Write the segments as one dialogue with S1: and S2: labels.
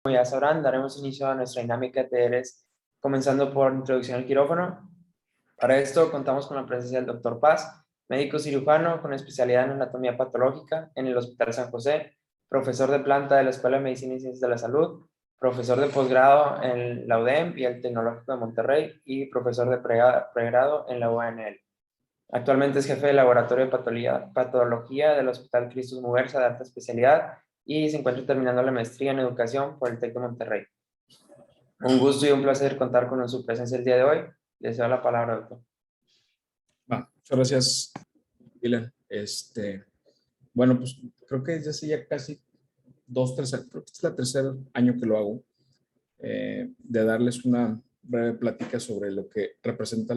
S1: Como ya sabrán, daremos inicio a nuestra dinámica de talleres, comenzando por introducción al quirófano. Para esto contamos con la presencia del Dr. Paz, médico cirujano con especialidad en anatomía patológica en el Hospital San José, profesor de planta de la Escuela de Medicina y Ciencias de la Salud, profesor de posgrado en la UDEM y el Tecnológico de Monterrey y profesor de pregrado en la UANL. Actualmente es jefe de laboratorio de patología del Hospital Cristus Muguerza de alta especialidad y se encuentra terminando la maestría en educación por el TEC de Monterrey. Un gusto y un placer contar con su presencia el día de hoy. Les doy la palabra, doctor.
S2: Muchas gracias, Dylan. Bueno, pues creo que desde hace ya casi creo que es el tercer año que lo hago, de darles una breve plática sobre lo que representa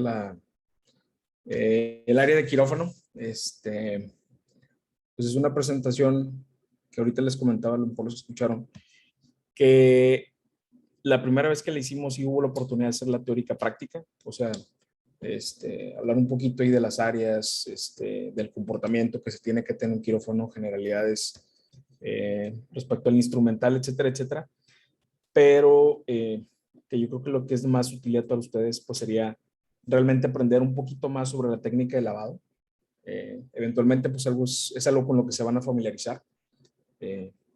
S2: el área de quirófano. Pues es una presentación que ahorita les comentaba, a lo mejor los escucharon, que la primera vez que la hicimos sí hubo la oportunidad de hacer la teórica práctica, o sea, hablar un poquito ahí de las áreas, del comportamiento que se tiene que tener un quirófano, generalidades respecto al instrumental, etcétera, etcétera. Pero que yo creo que lo que es más utilidad para ustedes pues sería realmente aprender un poquito más sobre la técnica de lavado. Eventualmente pues es algo con lo que se van a familiarizar.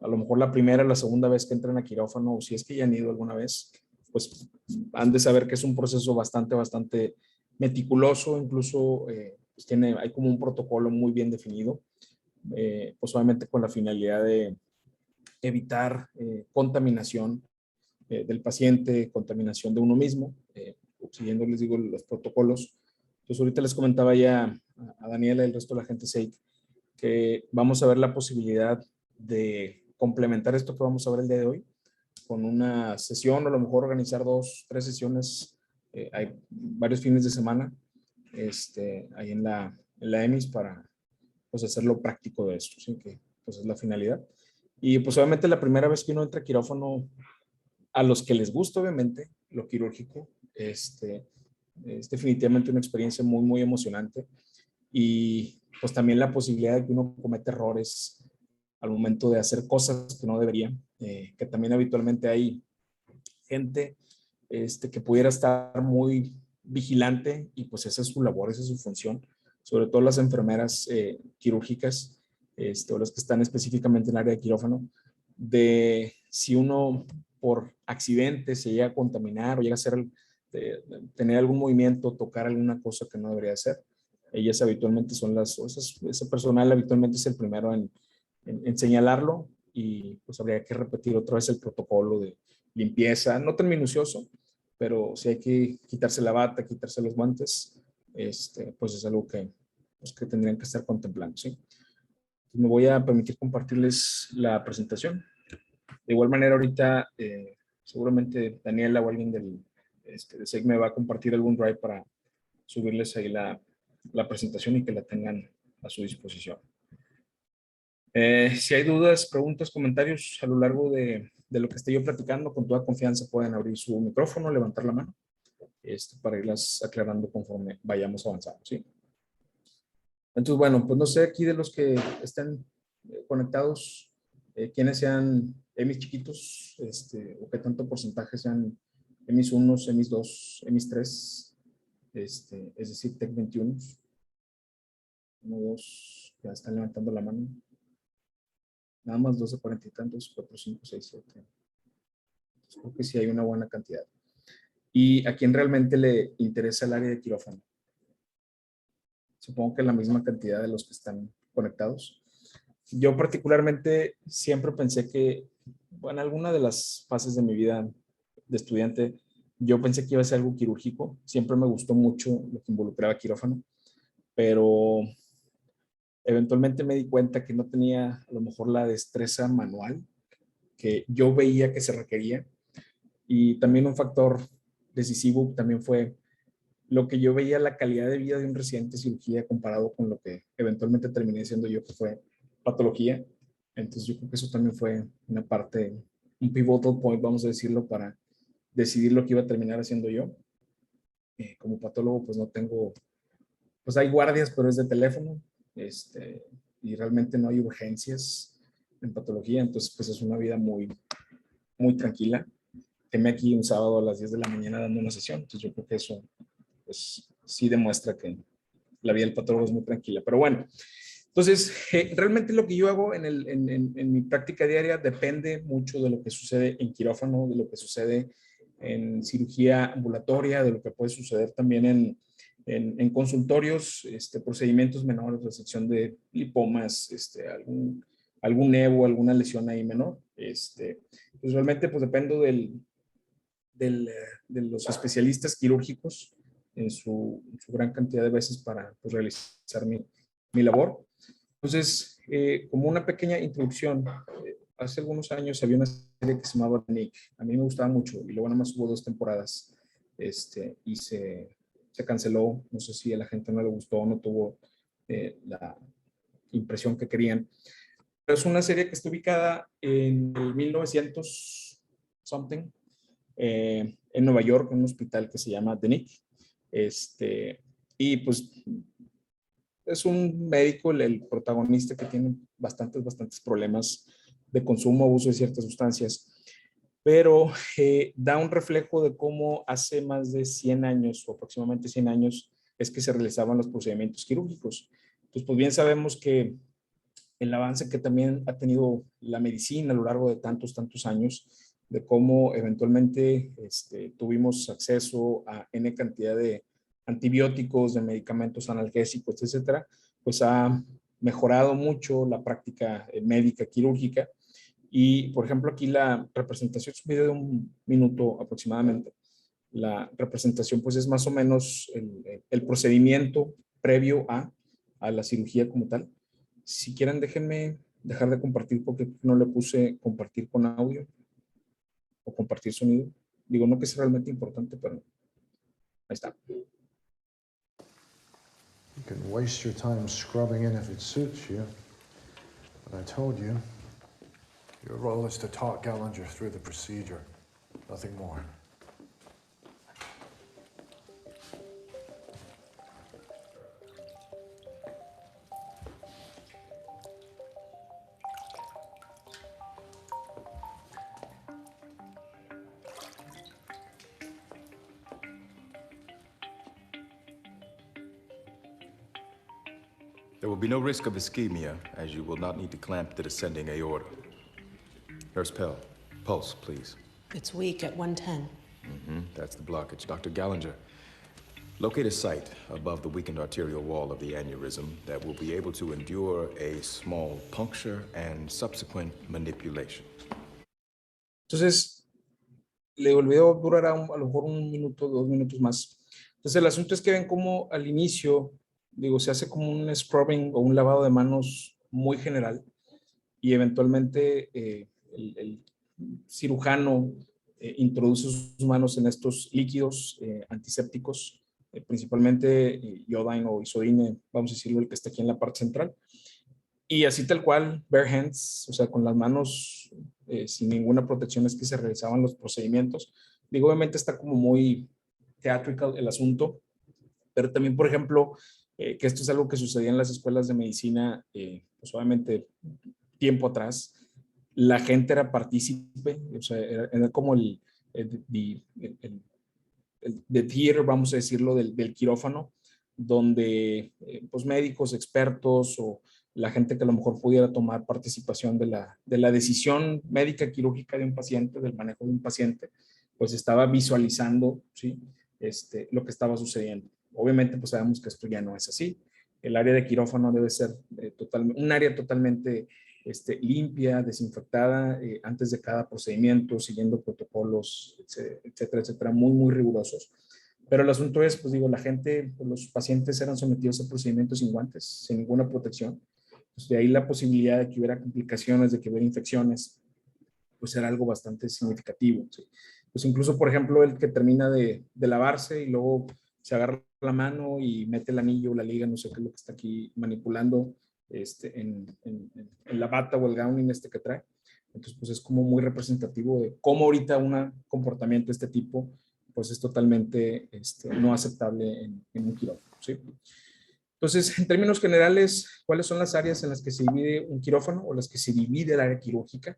S2: A lo mejor la primera o la segunda vez que entren a quirófano, o si es que ya han ido alguna vez, pues han de saber que es un proceso bastante meticuloso, incluso pues hay como un protocolo muy bien definido, pues obviamente con la finalidad de evitar contaminación del paciente, contaminación de uno mismo, siguiendo, les digo, los protocolos. Entonces ahorita les comentaba ya a Daniela y el resto de la gente SEIC que vamos a ver la posibilidad de complementar esto que vamos a ver el día de hoy con una sesión, o a lo mejor organizar 2, 3 sesiones, hay varios fines de semana, ahí en la EMIS para pues hacerlo práctico de esto, ¿sí? Que pues es la finalidad. Y pues obviamente la primera vez que uno entra a quirófano, a los que les gusta obviamente lo quirúrgico, es definitivamente una experiencia muy emocionante, y pues también la posibilidad de que uno cometa errores al momento de hacer cosas que no debería, que también habitualmente hay gente que pudiera estar muy vigilante, y pues esa es su labor, esa es su función, sobre todo las enfermeras quirúrgicas, o las que están específicamente en el área de quirófano, de si uno por accidente se llega a contaminar o llega a tener algún movimiento, tocar alguna cosa que no debería hacer. Ellas habitualmente son ese personal habitualmente es el primero en señalarlo, y pues habría que repetir otra vez el protocolo de limpieza, no tan minucioso, pero si hay que quitarse la bata, quitarse los guantes, pues es algo pues que tendrían que estar contemplando, ¿sí? Me voy a permitir compartirles la presentación. De igual manera, ahorita seguramente Daniela o alguien de SEG me va a compartir algún drive para subirles ahí la presentación y que la tengan a su disposición. Si hay dudas, preguntas, comentarios a lo largo de lo que esté yo platicando, con toda confianza pueden abrir su micrófono, levantar la mano, para irlas aclarando conforme vayamos avanzando, ¿sí? Entonces, bueno, pues no sé aquí de los que estén conectados, quiénes sean EMIs chiquitos, o qué tanto porcentaje sean EMIs 1, EMIs 2, EMIs 3, es decir, TEC 21. 1, 2, ya están levantando la mano. Nada más 12, 40 y tantos, 4, 5, 6, 7. Entonces, creo que sí hay una buena cantidad. ¿Y a quién realmente le interesa el área de quirófano? Supongo que la misma cantidad de los que están conectados. Yo particularmente siempre pensé que, bueno, en alguna de las fases de mi vida de estudiante, yo pensé que iba a ser algo quirúrgico. Siempre me gustó mucho lo que involucraba quirófano, pero eventualmente me di cuenta que no tenía a lo mejor la destreza manual que yo veía que se requería. Y también un factor decisivo también fue lo que yo veía, la calidad de vida de un residente de cirugía comparado con lo que eventualmente terminé siendo yo, que fue patología. Entonces yo creo que eso también fue una parte, un pivotal point, vamos a decirlo, para decidir lo que iba a terminar haciendo yo. Como patólogo, pues no tengo, pues hay guardias, pero es de teléfono, y realmente no hay urgencias en patología, entonces pues es una vida muy, muy tranquila. Teme aquí un sábado a las 10 de la mañana dando una sesión. Entonces yo creo que eso pues, sí demuestra que la vida del patólogo es muy tranquila. Pero bueno, entonces realmente lo que yo hago en mi práctica diaria depende mucho de lo que sucede en quirófano, de lo que sucede en cirugía ambulatoria, de lo que puede suceder también en consultorios, procedimientos menores, resección de lipomas, algún nevo, alguna lesión ahí menor. Pues realmente pues dependo de los especialistas quirúrgicos en su gran cantidad de veces para pues, realizar mi labor. Entonces, como una pequeña introducción, hace algunos años había una serie que se llamaba Nick. A mí me gustaba mucho y luego nada más hubo 2 temporadas y se canceló. No sé si a la gente no le gustó o no tuvo la impresión que querían. Pero es una serie que está ubicada en el 1900 something, en Nueva York, en un hospital que se llama The Nick. Y pues es un médico, el protagonista, que tiene bastantes problemas de consumo, abuso de ciertas sustancias, pero da un reflejo de cómo hace más de 100 años o aproximadamente 100 años es que se realizaban los procedimientos quirúrgicos. Pues bien sabemos que el avance que también ha tenido la medicina a lo largo de tantos años, de cómo eventualmente tuvimos acceso a N cantidad de antibióticos, de medicamentos analgésicos, etcétera, pues ha mejorado mucho la práctica médica quirúrgica. Y, por ejemplo, aquí la representación es un video de 1 minuto aproximadamente. La representación, pues, es más o menos el procedimiento previo a la cirugía como tal. Si quieren, déjenme dejar de compartir porque no le puse compartir con audio o compartir sonido. Digo, no que es realmente importante, pero ahí está.
S3: You can waste your time scrubbing in if it suits you. But I told you, your role is to talk Gallinger through the procedure. Nothing more.
S4: There will be no risk of ischemia, as you will not need to clamp the descending aorta. Nurse Pell, pulse, please.
S5: It's weak at 110.
S4: That's the blockage. Dr. Gallinger, locate a site above the weakened arterial wall of the aneurysm that will be able to endure a small puncture and subsequent manipulation.
S2: Entonces, le olvidó, durará a lo mejor 1 minuto, 2 minutos más. Entonces, el asunto es que ven cómo al inicio, digo, se hace como un scrubbing o un lavado de manos muy general y eventualmente el cirujano introduce sus manos en estos líquidos antisépticos, principalmente iodine o isodine, vamos a decirlo, el que está aquí en la parte central. Y así tal cual, bare hands, o sea, con las manos sin ninguna protección es que se realizaban los procedimientos. Digo, obviamente está como muy theatrical el asunto, pero también, por ejemplo, que esto es algo que sucedía en las escuelas de medicina, pues obviamente tiempo atrás, la gente era partícipe, o sea, era como el theater, vamos a decirlo, del quirófano, donde pues médicos, expertos o la gente que a lo mejor pudiera tomar participación de la decisión médica quirúrgica de un paciente, del manejo de un paciente, pues estaba visualizando, ¿sí? Lo que estaba sucediendo. Obviamente, pues sabemos que esto ya no es así. El área de quirófano debe ser un área totalmente limpia, desinfectada antes de cada procedimiento, siguiendo protocolos, etcétera, etcétera, muy rigurosos. Pero el asunto es, pues digo, la gente, pues, los pacientes eran sometidos a procedimientos sin guantes, sin ninguna protección. Pues de ahí la posibilidad de que hubiera complicaciones, de que hubiera infecciones, pues era algo bastante significativo, ¿sí? Pues incluso, por ejemplo, el que termina de lavarse y luego se agarra la mano y mete el anillo, la liga, no sé qué es lo que está aquí manipulando en la bata o el gowning que trae. Entonces, pues es como muy representativo de cómo ahorita un comportamiento de este tipo, pues es totalmente no aceptable en un quirófano, ¿sí? Entonces, en términos generales, ¿cuáles son las áreas en las que se divide un quirófano o las que se divide el área quirúrgica?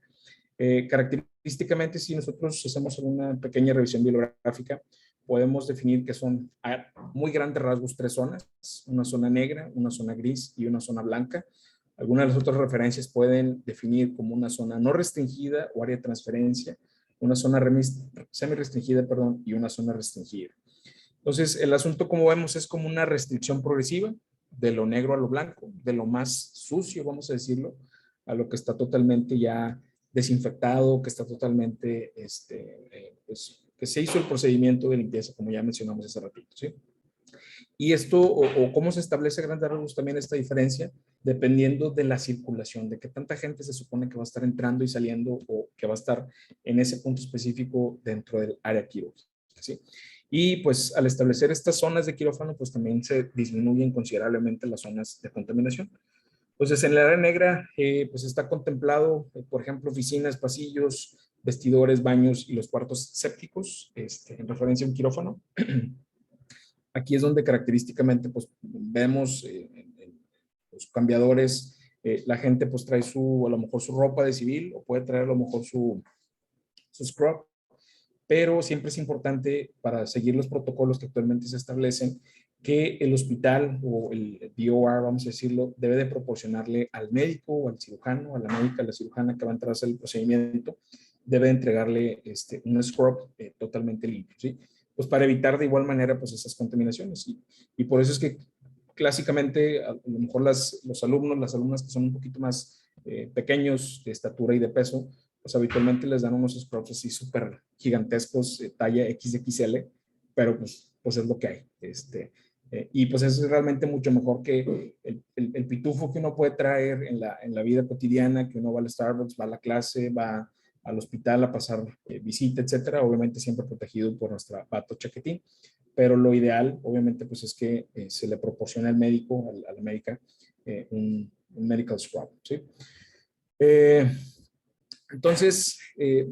S2: Característicamente, si nosotros hacemos una pequeña revisión bibliográfica, podemos definir que son a muy grandes rasgos 3 zonas, una zona negra, una zona gris y una zona blanca. Algunas de las otras referencias pueden definir como una zona no restringida o área de transferencia, una zona semi-restringida, perdón, y una zona restringida. Entonces, el asunto, como vemos, es como una restricción progresiva de lo negro a lo blanco, de lo más sucio, vamos a decirlo, a lo que está totalmente ya desinfectado, que está totalmente, pues, que se hizo el procedimiento de limpieza, como ya mencionamos hace ratito, ¿sí? Y esto, o cómo se establece a grandes rasgos también esta diferencia, dependiendo de la circulación, de qué tanta gente se supone que va a estar entrando y saliendo o que va a estar en ese punto específico dentro del área quirúrgica, ¿sí? Y pues al establecer estas zonas de quirófano, pues también se disminuyen considerablemente las zonas de contaminación. Entonces, en el área negra, pues está contemplado, por ejemplo, oficinas, pasillos, vestidores, baños y los cuartos sépticos, en referencia a un quirófano. Aquí es donde característicamente, pues, vemos en los cambiadores, la gente pues trae a lo mejor su ropa de civil o puede traer a lo mejor su scrub, pero siempre es importante para seguir los protocolos que actualmente se establecen que el hospital o el DOR, vamos a decirlo, debe de proporcionarle al médico o al cirujano, a la médica, a la cirujana que va a entrar a hacer el procedimiento, debe de entregarle un scrub totalmente limpio, ¿sí? Pues para evitar de igual manera pues esas contaminaciones. Y por eso es que clásicamente a lo mejor los alumnos, las alumnas que son un poquito más pequeños de estatura y de peso, pues habitualmente les dan unos scrubs así súper gigantescos, talla XXL, pero pues es lo que hay. Y pues eso es realmente mucho mejor que el pitufo que uno puede traer en la vida cotidiana, que uno va al Starbucks, va a la clase, va al hospital a pasar visita, etcétera, obviamente siempre protegido por nuestra bata o chaquetín, pero lo ideal, obviamente, pues es que se le proporcione al médico, a la médica, un medical scrub, ¿sí? Entonces,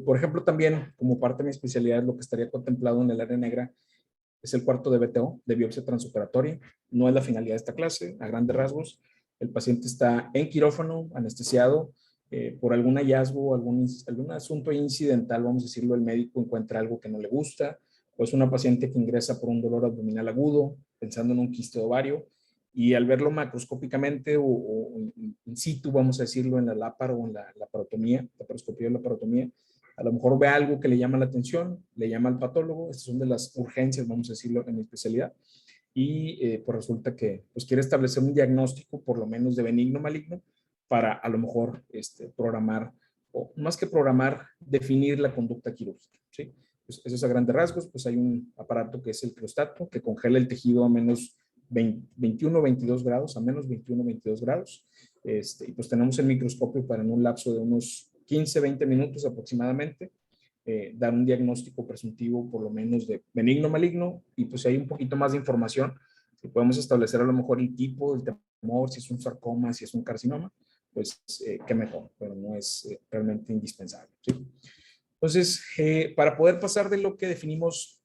S2: por ejemplo, también como parte de mi especialidad, lo que estaría contemplado en el área negra es el cuarto de BTO, de biopsia transoperatoria. No es la finalidad de esta clase, a grandes rasgos. El paciente está en quirófano, anestesiado, por algún hallazgo, algún asunto incidental, vamos a decirlo, el médico encuentra algo que no le gusta, o es una paciente que ingresa por un dolor abdominal agudo, pensando en un quiste de ovario, y al verlo macroscópicamente o in situ, vamos a decirlo, en la láparo o en la laparotomía, laparoscopía o laparotomía, a lo mejor ve algo que le llama la atención, le llama al patólogo, estas son de las urgencias, vamos a decirlo, en mi especialidad, y pues resulta que pues quiere establecer un diagnóstico, por lo menos de benigno maligno, para a lo mejor programar, o más que programar, definir la conducta quirúrgica, ¿sí? Pues eso es a grandes rasgos, pues hay un aparato que es el criostato, que congela el tejido a menos 21, 22 grados, a menos 21, 22 grados, y pues tenemos el microscopio para en un lapso de unos 15, 20 minutos aproximadamente, dar un diagnóstico presuntivo por lo menos de benigno maligno, y pues si hay un poquito más de información, si podemos establecer a lo mejor el tipo del tumor, si es un sarcoma, si es un carcinoma, pues qué mejor, pero no es realmente indispensable, ¿sí? Entonces, para poder pasar de lo que definimos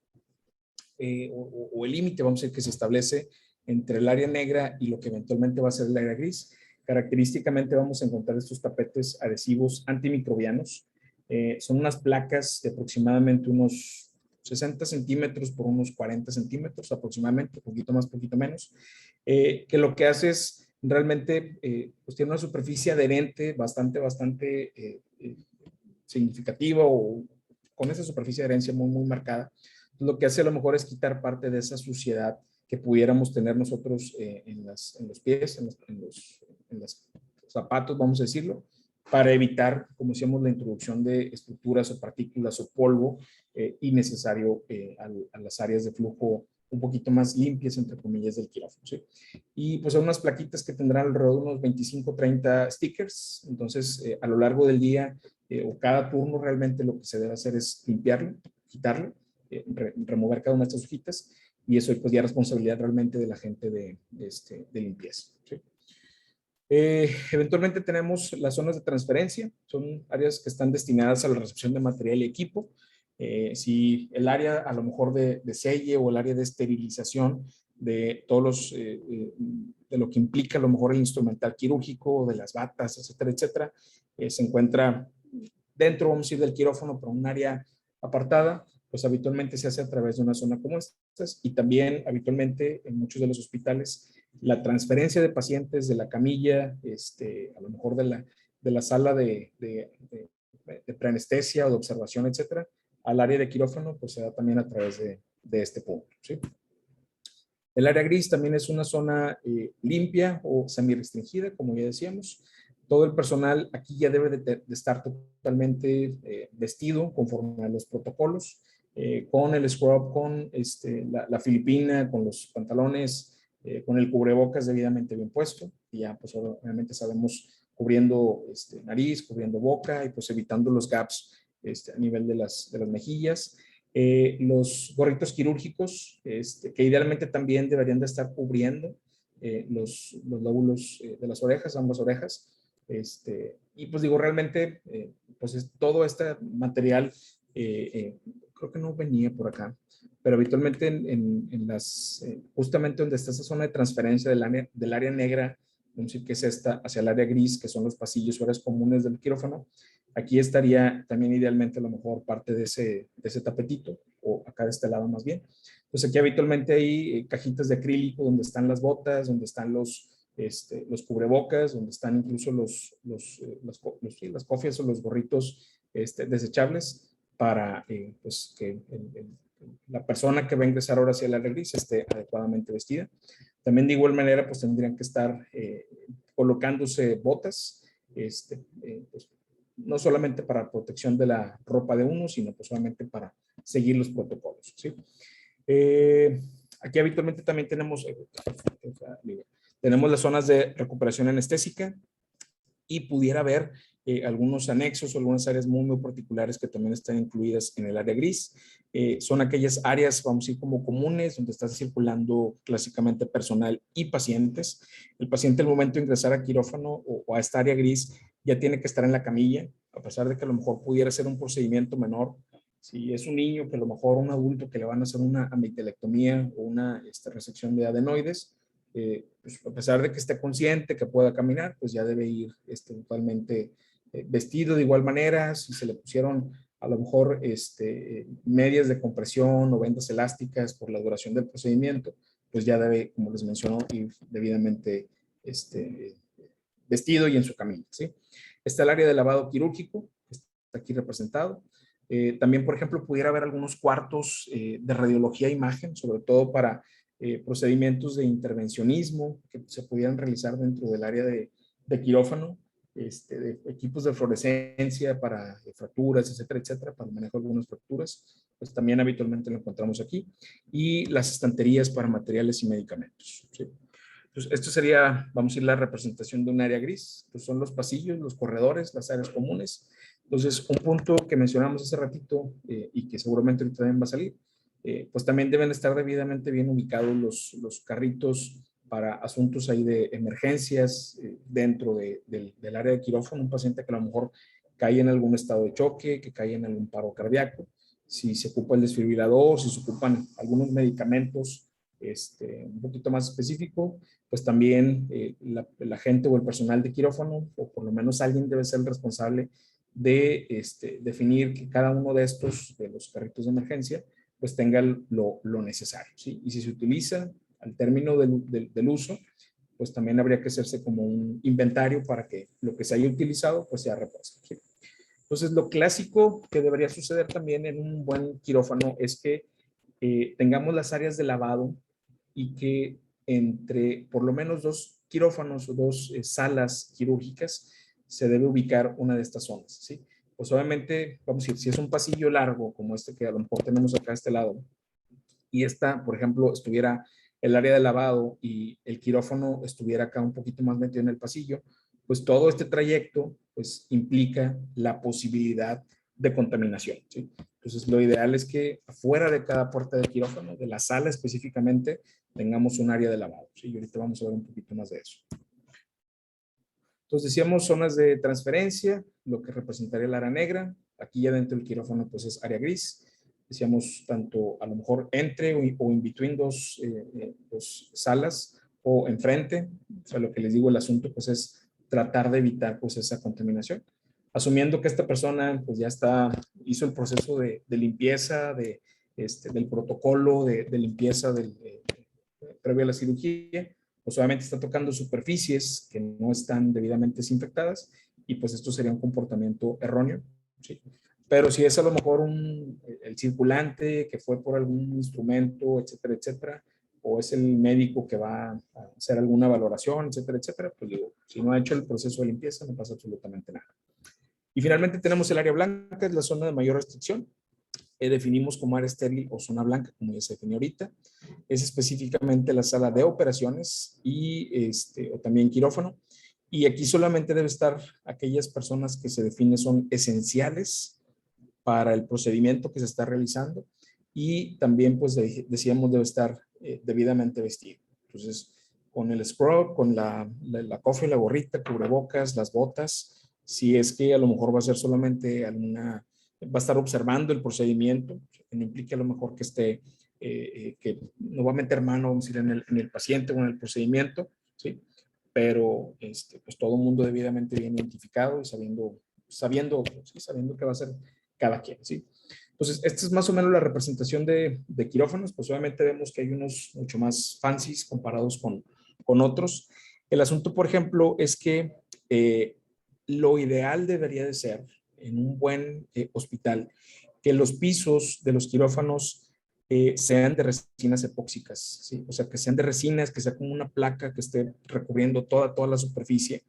S2: o el límite, vamos a decir, que se establece entre el área negra y lo que eventualmente va a ser el área gris, característicamente vamos a encontrar estos tapetes adhesivos antimicrobianos. Son unas placas de aproximadamente unos 60 centímetros por unos 40 centímetros aproximadamente, poquito más, poquito menos, que lo que hace es realmente, pues tiene una superficie adherente bastante significativa o con esa superficie de adherencia muy marcada. Lo que hace a lo mejor es quitar parte de esa suciedad que pudiéramos tener nosotros en los pies, en los zapatos, vamos a decirlo, para evitar, como decíamos, la introducción de estructuras o partículas o polvo innecesario a las áreas de flujo un poquito más limpias, entre comillas, del quirófano, ¿sí? Y pues son unas plaquitas que tendrán alrededor de unos 25, 30 stickers. Entonces, a lo largo del día o cada turno, realmente lo que se debe hacer es limpiarlo, quitarlo, remover cada una de estas hojitas, y eso pues ya es responsabilidad realmente de la gente de limpieza, ¿sí? Eventualmente tenemos las zonas de transferencia, son áreas que están destinadas a la recepción de material y equipo. Si el área a lo mejor de selle o el área de esterilización de todos los, de lo que implica a lo mejor el instrumental quirúrgico, de las batas, etcétera, etcétera, se encuentra dentro, vamos a ir del quirófano para un área apartada, pues habitualmente se hace a través de una zona como esta, y también habitualmente en muchos de los hospitales la transferencia de pacientes de la camilla, a lo mejor de la sala de preanestesia o de observación, etcétera, al área de quirófano, pues se da también a través de este punto, ¿sí? El área gris también es una zona limpia o semi-restringida, como ya decíamos. Todo el personal aquí ya debe de estar totalmente vestido conforme a los protocolos, con el scrub, con la filipina, con los pantalones, con el cubrebocas debidamente bien puesto. Y ya, pues obviamente sabemos cubriendo nariz, cubriendo boca y pues evitando los gaps a nivel de las mejillas. Los gorritos quirúrgicos, que idealmente también deberían de estar cubriendo los lóbulos de las orejas, ambas orejas. Y pues digo, realmente, pues todo este material, creo que no venía por acá, pero habitualmente justamente donde está esa zona de transferencia del área negra, vamos a decir que es esta, hacia el área gris, que son los pasillos o áreas comunes del quirófano, aquí estaría también idealmente a lo mejor parte de ese tapetito, o acá de este lado más bien. Entonces aquí habitualmente hay cajitas de acrílico donde están las botas, donde están los cubrebocas, donde están incluso las cofias o los gorritos desechables para pues que la persona que va a ingresar ahora hacia el área gris esté adecuadamente vestida. También de igual manera pues tendrían que estar colocándose botas, pues, no solamente para protección de la ropa de uno, sino pues solamente para seguir los protocolos, ¿sí? Aquí habitualmente también tenemos las zonas de recuperación anestésica y pudiera haber algunos anexos o algunas áreas muy particulares que también están incluidas en el área gris. Son aquellas áreas, vamos a decir, como comunes, donde está circulando clásicamente personal y pacientes. El paciente al momento de ingresar a quirófano o a esta área gris ya tiene que estar en la camilla, a pesar de que a lo mejor pudiera ser un procedimiento menor. Si es un niño, que a lo mejor un adulto que le van a hacer una amitelectomía o una resección de adenoides, pues a pesar de que esté consciente, que pueda caminar, pues ya debe ir totalmente vestido de igual manera. Si se le pusieron a lo mejor medias de compresión o vendas elásticas por la duración del procedimiento, pues ya debe, como les menciono, ir debidamente vestido y en su camino, ¿sí? Está el área de lavado quirúrgico, que está aquí representado. También, por ejemplo, pudiera haber algunos cuartos de radiología e imagen, sobre todo para procedimientos de intervencionismo que se pudieran realizar dentro del área de quirófano, de equipos de fluorescencia para fracturas, etcétera, etcétera, para el manejo de algunas fracturas, pues también habitualmente lo encontramos aquí, y las estanterías para materiales y medicamentos, ¿sí? Entonces, esto sería, vamos a ir la representación de un área gris, pues son los pasillos, los corredores, las áreas comunes. Entonces, un punto que mencionamos hace ratito y que seguramente ahorita también va a salir, pues también deben estar debidamente bien ubicados los carritos para asuntos ahí de emergencias dentro del área de quirófano, un paciente que a lo mejor cae en algún estado de choque, que cae en algún paro cardíaco, si se ocupa el desfibrilador, si se ocupan algunos medicamentos un poquito más específico, pues también la gente o el personal de quirófano, o por lo menos alguien debe ser el responsable de definir que cada uno de estos, de los carritos de emergencia, pues tenga lo necesario, ¿sí? Y si se utiliza al término del uso, pues también habría que hacerse como un inventario para que lo que se haya utilizado, pues sea repuesto, ¿sí? Entonces, lo clásico que debería suceder también en un buen quirófano es que tengamos las áreas de lavado y que entre por lo menos dos quirófanos o dos salas quirúrgicas se debe ubicar una de estas zonas, ¿sí? Pues obviamente, vamos a decir, si es un pasillo largo como este que a lo mejor tenemos acá a este lado, y esta, por ejemplo, estuviera el área de lavado y el quirófano estuviera acá un poquito más metido en el pasillo, pues todo este trayecto pues implica la posibilidad de contaminación, ¿sí? Entonces, lo ideal es que afuera de cada puerta de quirófano, de la sala específicamente, tengamos un área de lavado, ¿sí? Y ahorita vamos a ver un poquito más de eso. Entonces, decíamos zonas de transferencia, lo que representaría el área negra. Aquí ya dentro del quirófano, pues es área gris. Decíamos tanto a lo mejor entre o in between dos salas o enfrente. O sea, lo que les digo, el asunto pues es tratar de evitar pues esa contaminación. asumiendo que esta persona pues ya hizo el proceso de limpieza, del protocolo de limpieza previo a la cirugía, pues obviamente está tocando superficies que no están debidamente desinfectadas y pues esto sería un comportamiento erróneo, ¿sí? Pero si es a lo mejor el circulante que fue por algún instrumento, etcétera, etcétera, o es el médico que va a hacer alguna valoración, etcétera, etcétera, pues digo, si no ha hecho el proceso de limpieza no pasa absolutamente nada. Y finalmente tenemos el área blanca, es la zona de mayor restricción. Definimos como área estéril o zona blanca, como ya se definió ahorita. Es específicamente la sala de operaciones o también quirófano. Y aquí solamente debe estar aquellas personas que se define son esenciales para el procedimiento que se está realizando y también, pues, decíamos, debe estar debidamente vestido. Entonces, con el scrub, con la cofia, la gorrita, cubrebocas, las botas, si es que a lo mejor va a ser solamente va a estar observando el procedimiento, que no implique a lo mejor que no va a meter mano, vamos a decir, en el paciente o en el procedimiento, ¿sí? Pero pues todo el mundo debidamente bien identificado y sabiendo qué va a hacer cada quien, ¿sí? Entonces, esta es más o menos la representación de quirófanos. Pues obviamente vemos que hay unos mucho más fancies comparados con otros. El asunto, por ejemplo, es que lo ideal debería de ser en un buen hospital que los pisos de los quirófanos sean de resinas epóxicas, ¿sí? O sea, que sean de resinas, que sea como una placa que esté recubriendo toda la superficie.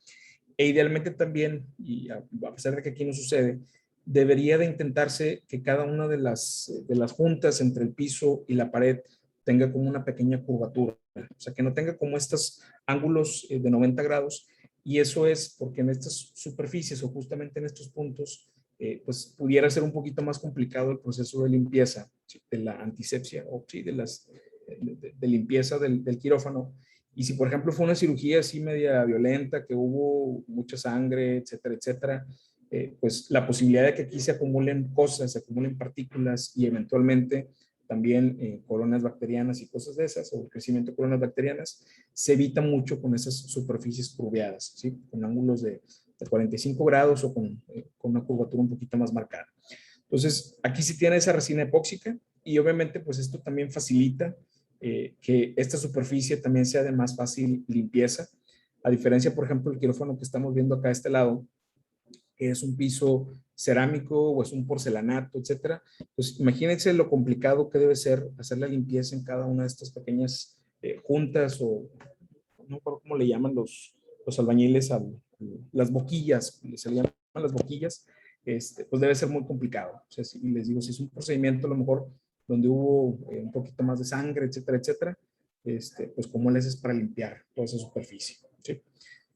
S2: E idealmente también, y a pesar de que aquí no sucede, debería de intentarse que cada una de las juntas entre el piso y la pared tenga como una pequeña curvatura, o sea, que no tenga como estos ángulos de 90 grados, y eso es porque en estas superficies o justamente en estos puntos, pues pudiera ser un poquito más complicado el proceso de limpieza, ¿sí? De la antisepsia o sí, de limpieza del quirófano. Y si, por ejemplo, fue una cirugía así media violenta, que hubo mucha sangre, etcétera, etcétera, pues la posibilidad de que aquí se acumulen cosas, se acumulen partículas y eventualmente también colonias bacterianas y cosas de esas, o el crecimiento de colonias bacterianas, se evita mucho con esas superficies curveadas, ¿sí? Con ángulos de 45 grados o con una curvatura un poquito más marcada. Entonces, aquí sí tiene esa resina epóxica y obviamente pues esto también facilita que esta superficie también sea de más fácil limpieza. A diferencia, por ejemplo, el quirófano que estamos viendo acá a este lado, que es un piso cerámico o es un porcelanato, etcétera. Pues imagínense lo complicado que debe ser hacer la limpieza en cada una de estas pequeñas juntas o no recuerdo cómo le llaman los albañiles, las boquillas, se le llaman las boquillas, pues debe ser muy complicado. O sea, si les digo, si es un procedimiento a lo mejor donde hubo un poquito más de sangre, etcétera, etcétera, pues cómo le haces para limpiar toda esa superficie, ¿sí?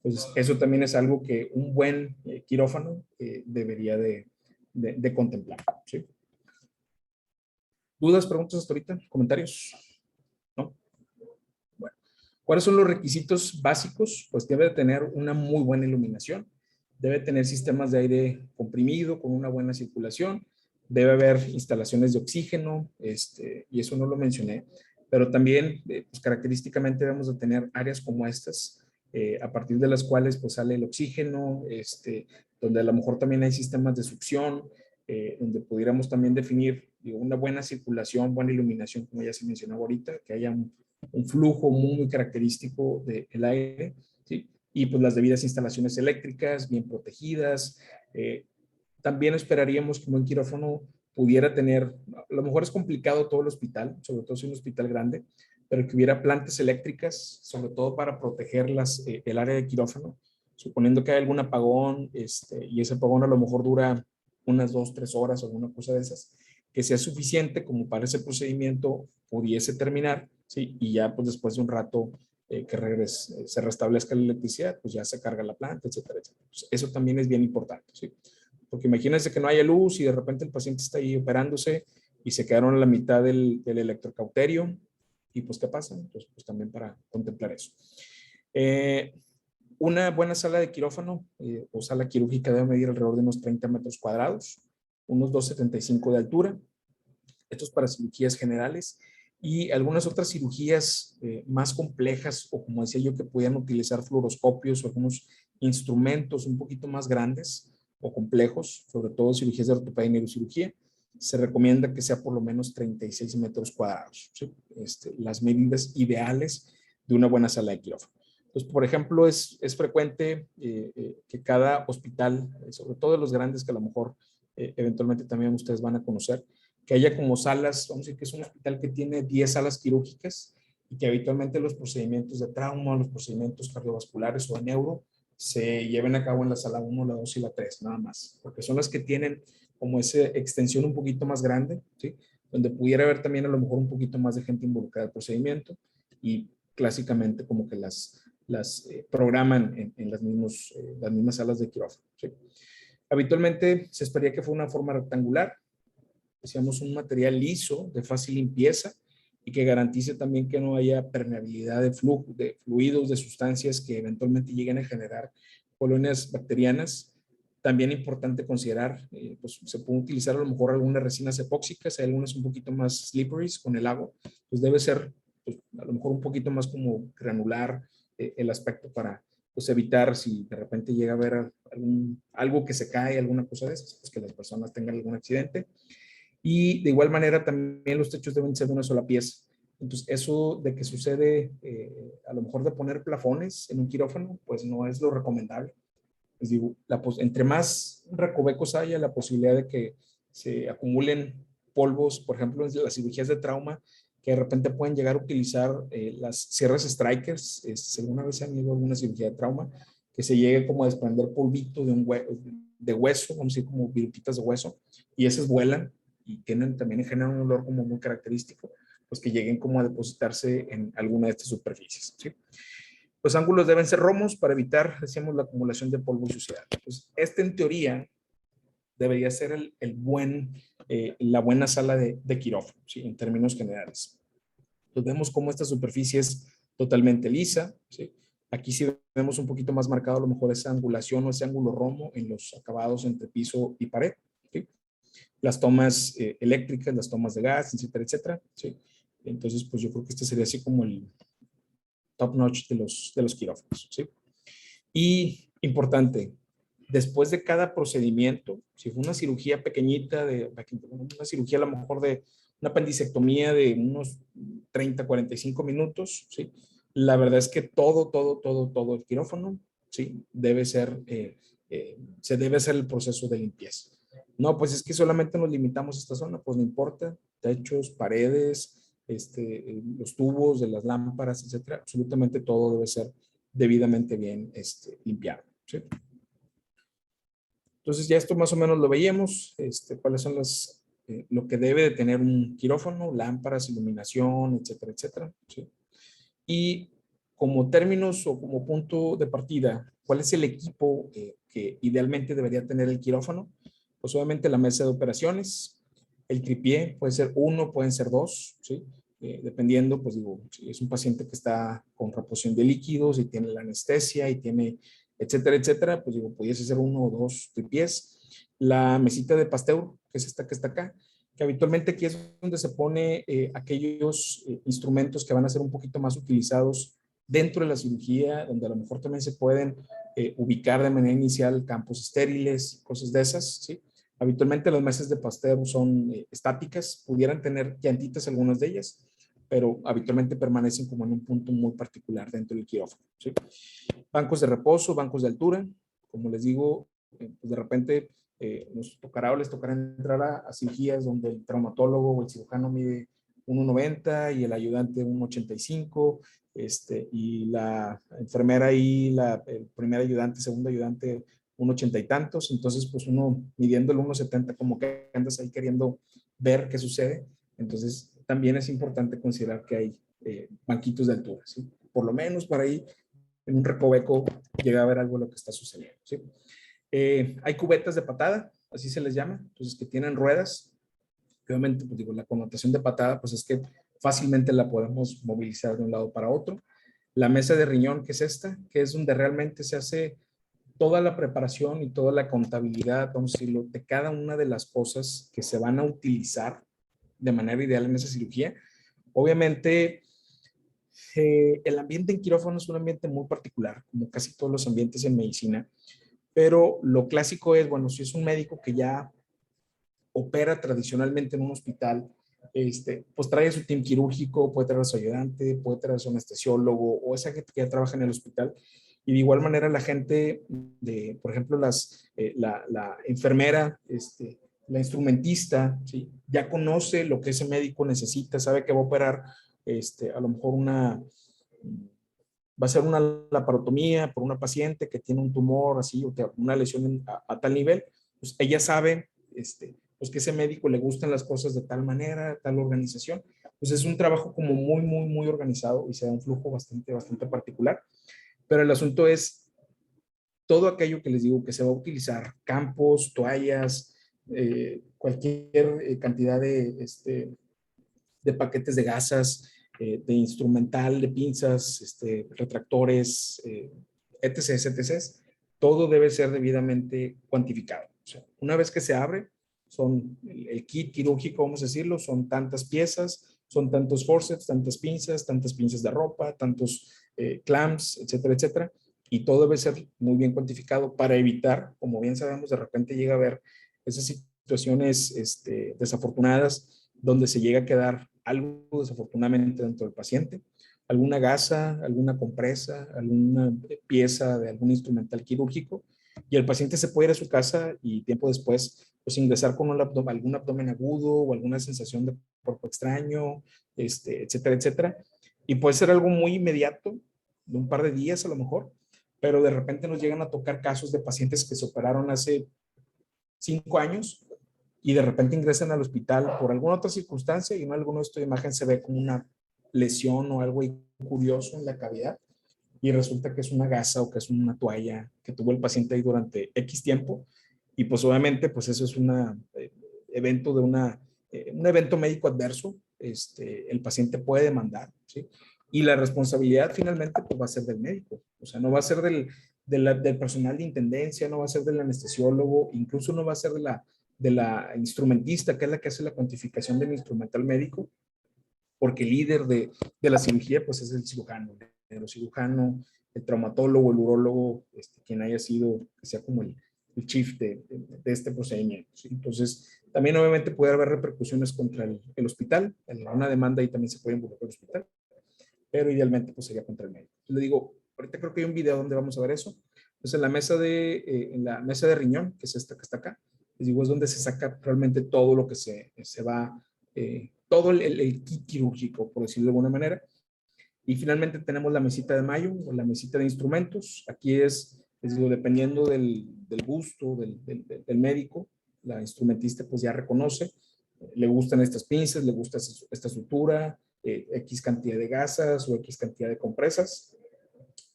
S2: Entonces, eso también es algo que un buen quirófano debería de contemplar, ¿sí? ¿Dudas, preguntas hasta ahorita? ¿Comentarios? ¿No? Bueno, ¿cuáles son los requisitos básicos? Pues debe de tener una muy buena iluminación, debe tener sistemas de aire comprimido con una buena circulación, debe haber instalaciones de oxígeno, y eso no lo mencioné, pero también, pues característicamente debemos de tener áreas como estas, a partir de las cuales pues sale el oxígeno, donde a lo mejor también hay sistemas de succión, donde pudiéramos también definir, digo, una buena circulación, buena iluminación, como ya se mencionaba ahorita, que haya un flujo muy característico del aire, ¿sí? Y pues las debidas instalaciones eléctricas, bien protegidas. También esperaríamos que un quirófano pudiera tener, a lo mejor es complicado todo el hospital, sobre todo si es un hospital grande, pero que hubiera plantas eléctricas, sobre todo para proteger el área de quirófano, suponiendo que hay algún apagón, y ese apagón a lo mejor dura unas 2-3 horas o alguna cosa de esas, que sea suficiente como para ese procedimiento pudiese terminar, ¿sí? Y ya pues después de un rato que se restablezca la electricidad, pues ya se carga la planta, etcétera, etcétera. Pues eso también es bien importante, ¿sí? Porque imagínense que no haya luz y de repente el paciente está ahí operándose y se quedaron a la mitad del electrocauterio, y pues ¿qué pasa? Entonces, pues también para contemplar eso. Una buena sala de quirófano o sala quirúrgica debe medir alrededor de unos 30 metros cuadrados, unos 2,75 de altura. Esto es para cirugías generales y algunas otras cirugías más complejas, o como decía yo, que podían utilizar fluoroscopios o algunos instrumentos un poquito más grandes, o complejos, sobre todo cirugías de ortopedia y neurocirugía, se recomienda que sea por lo menos 36 metros cuadrados, ¿sí? Las medidas ideales de una buena sala de quirófano. Entonces, por ejemplo, es frecuente que cada hospital, sobre todo los grandes que a lo mejor eventualmente también ustedes van a conocer, que haya como salas, vamos a decir que es un hospital que tiene 10 salas quirúrgicas y que habitualmente los procedimientos de trauma, los procedimientos cardiovasculares o de neuro se lleven a cabo en la sala 1, la 2 y la 3, nada más, porque son las que tienen como esa extensión un poquito más grande, ¿sí? Donde pudiera haber también a lo mejor un poquito más de gente involucrada en el procedimiento y clásicamente como que las programan en las mismas salas de quirófano, ¿sí? Habitualmente se esperaría que fuera una forma rectangular, decíamos un material liso, de fácil limpieza y que garantice también que no haya permeabilidad de fluidos, de sustancias que eventualmente lleguen a generar colonias bacterianas. También es importante considerar, pues se puede utilizar a lo mejor algunas resinas epóxicas, hay algunas un poquito más slippery con el agua, pues debe ser pues, a lo mejor un poquito más como granular el aspecto para pues, evitar si de repente llega a haber algo que se cae, alguna cosa de esas, pues que las personas tengan algún accidente. Y de igual manera también los techos deben ser de una sola pieza. Entonces eso de que sucede a lo mejor de poner plafones en un quirófano, pues no es lo recomendable. Les digo, entre más recovecos haya, la posibilidad de que se acumulen polvos, por ejemplo, en las cirugías de trauma, que de repente pueden llegar a utilizar las sierras strikers, si alguna vez han ido a alguna cirugía de trauma, que se llegue como a desprender polvito de hueso, vamos a decir como virupitas de hueso, y esas vuelan y también generan un olor como muy característico, pues que lleguen como a depositarse en alguna de estas superficies, ¿sí? Los ángulos deben ser romos para evitar, decíamos, la acumulación de polvo y suciedad. Entonces, en teoría debería ser la buena sala de quirófano, ¿sí? En términos generales. Entonces, vemos cómo esta superficie es totalmente lisa, ¿sí? Aquí sí vemos un poquito más marcado a lo mejor esa angulación o ese ángulo romo en los acabados entre piso y pared, ¿sí? Las tomas eléctricas, las tomas de gas, etcétera, etcétera, ¿sí? Entonces, pues yo creo que este sería así como el top notch de los quirófanos, ¿sí? Y importante, después de cada procedimiento, si fue una cirugía pequeñita, una cirugía a lo mejor de una apendicectomía de unos 30, 45 minutos, ¿sí? La verdad es que todo el quirófano, ¿sí? Se debe hacer el proceso de limpieza. No, pues es que solamente nos limitamos a esta zona, pues no importa, techos, paredes, los tubos de las lámparas, etcétera, absolutamente todo debe ser debidamente bien limpiado, ¿sí? Entonces ya esto más o menos lo veíamos, cuáles son lo que debe de tener un quirófano, lámparas, iluminación, etcétera, etcétera, ¿sí? Y como términos o como punto de partida, ¿cuál es el equipo que idealmente debería tener el quirófano? Pues obviamente la mesa de operaciones, el tripié, puede ser uno, pueden ser dos, ¿sí? Dependiendo, pues digo, si es un paciente que está con reposición de líquidos y tiene la anestesia y tiene, etcétera, etcétera, pues digo, pudiese ser uno o dos tripiés. La mesita de Pasteur, que es esta que está acá, que habitualmente aquí es donde se pone aquellos instrumentos que van a ser un poquito más utilizados dentro de la cirugía, donde a lo mejor también se pueden ubicar de manera inicial campos estériles, cosas de esas, ¿sí? Habitualmente las mesas de Pasteur son estáticas, pudieran tener llantitas algunas de ellas, pero habitualmente permanecen como en un punto muy particular dentro del quirófano, ¿sí? Bancos de reposo, bancos de altura, como les digo, pues de repente nos tocará o les tocará entrar a cirugías donde el traumatólogo o el cirujano mide 1,90 y el ayudante 1,85, y la enfermera y el primer ayudante, segundo ayudante 1,80 y tantos, entonces pues uno midiendo el 1,70 como que andas ahí queriendo ver qué sucede, entonces también es importante considerar que hay banquitos de altura, ¿sí? Por lo menos para ahí en un recoveco llega a ver algo de lo que está sucediendo, ¿sí? Hay cubetas de patada, así se les llama, entonces que tienen ruedas. Obviamente, pues digo, la connotación de patada, pues es que fácilmente la podemos movilizar de un lado para otro. La mesa de riñón, que es esta, que es donde realmente se hace toda la preparación y toda la contabilidad, vamos a decirlo, de cada una de las cosas que se van a utilizar de manera ideal en esa cirugía. Obviamente, el ambiente en quirófano es un ambiente muy particular, como casi todos los ambientes en medicina, pero lo clásico es, bueno, si es un médico que ya opera tradicionalmente en un hospital, pues trae su team quirúrgico, puede traer a su ayudante, puede traer a su anestesiólogo o esa gente que ya trabaja en el hospital. Y de igual manera la gente de, por ejemplo, la enfermera, la instrumentista, ¿sí? Ya conoce lo que ese médico necesita, sabe que va a operar a lo mejor va a ser una laparotomía por una paciente que tiene un tumor así, o una lesión a tal nivel, pues ella sabe pues que ese médico le gustan las cosas de tal manera, tal organización. Pues es un trabajo como muy, muy, muy organizado y se da un flujo bastante, bastante particular. Pero el asunto es todo aquello que les digo que se va a utilizar, campos, toallas, cualquier cantidad de paquetes de gasas, de instrumental, de pinzas, retractores, etc., etc., todo debe ser debidamente cuantificado. O sea, una vez que se abre, son el kit quirúrgico, vamos a decirlo, son tantas piezas, son tantos forceps, tantas pinzas de ropa, tantos clamps, etcétera, etcétera. Y todo debe ser muy bien cuantificado para evitar, como bien sabemos, de repente llega a haber esas situaciones desafortunadas donde se llega a quedar algo desafortunadamente dentro del paciente, alguna gasa, alguna compresa, alguna pieza de algún instrumental quirúrgico, y el paciente se puede ir a su casa y tiempo después pues ingresar con algún abdomen agudo o alguna sensación de cuerpo extraño, etcétera, etcétera. Y puede ser algo muy inmediato, de un par de días a lo mejor, pero de repente nos llegan a tocar casos de pacientes que se operaron hace 5 años y de repente ingresan al hospital por alguna otra circunstancia y en alguno de esta imagen se ve como una lesión o algo curioso en la cavidad y resulta que es una gasa o que es una toalla que tuvo el paciente ahí durante X tiempo y pues obviamente pues eso es evento de un evento médico adverso, el paciente puede demandar, ¿sí? Y la responsabilidad finalmente pues va a ser del médico, o sea, no va a ser del personal de intendencia, no va a ser del anestesiólogo, incluso no va a ser de la instrumentista, que es la que hace la cuantificación del instrumental médico, porque el líder de la cirugía pues es el cirujano, el neurocirujano, el traumatólogo, el urólogo, quien haya sido, que sea como el chief de este procedimiento, ¿sí? Entonces, también obviamente puede haber repercusiones contra el hospital, en una demanda ahí también se puede involucrar el hospital, pero idealmente pues sería contra el médico. Le digo, ahorita creo que hay un video donde vamos a ver eso. Entonces, en la mesa de riñón, que es esta que está acá, les digo, es donde se saca realmente todo lo que se va, todo el kit quirúrgico, por decirlo de alguna manera. Y finalmente tenemos la mesita de mayo o la mesita de instrumentos. Aquí les digo, dependiendo del gusto del médico, la instrumentista pues ya reconoce, le gustan estas pinzas, le gusta esta sutura, X cantidad de gasas o X cantidad de compresas.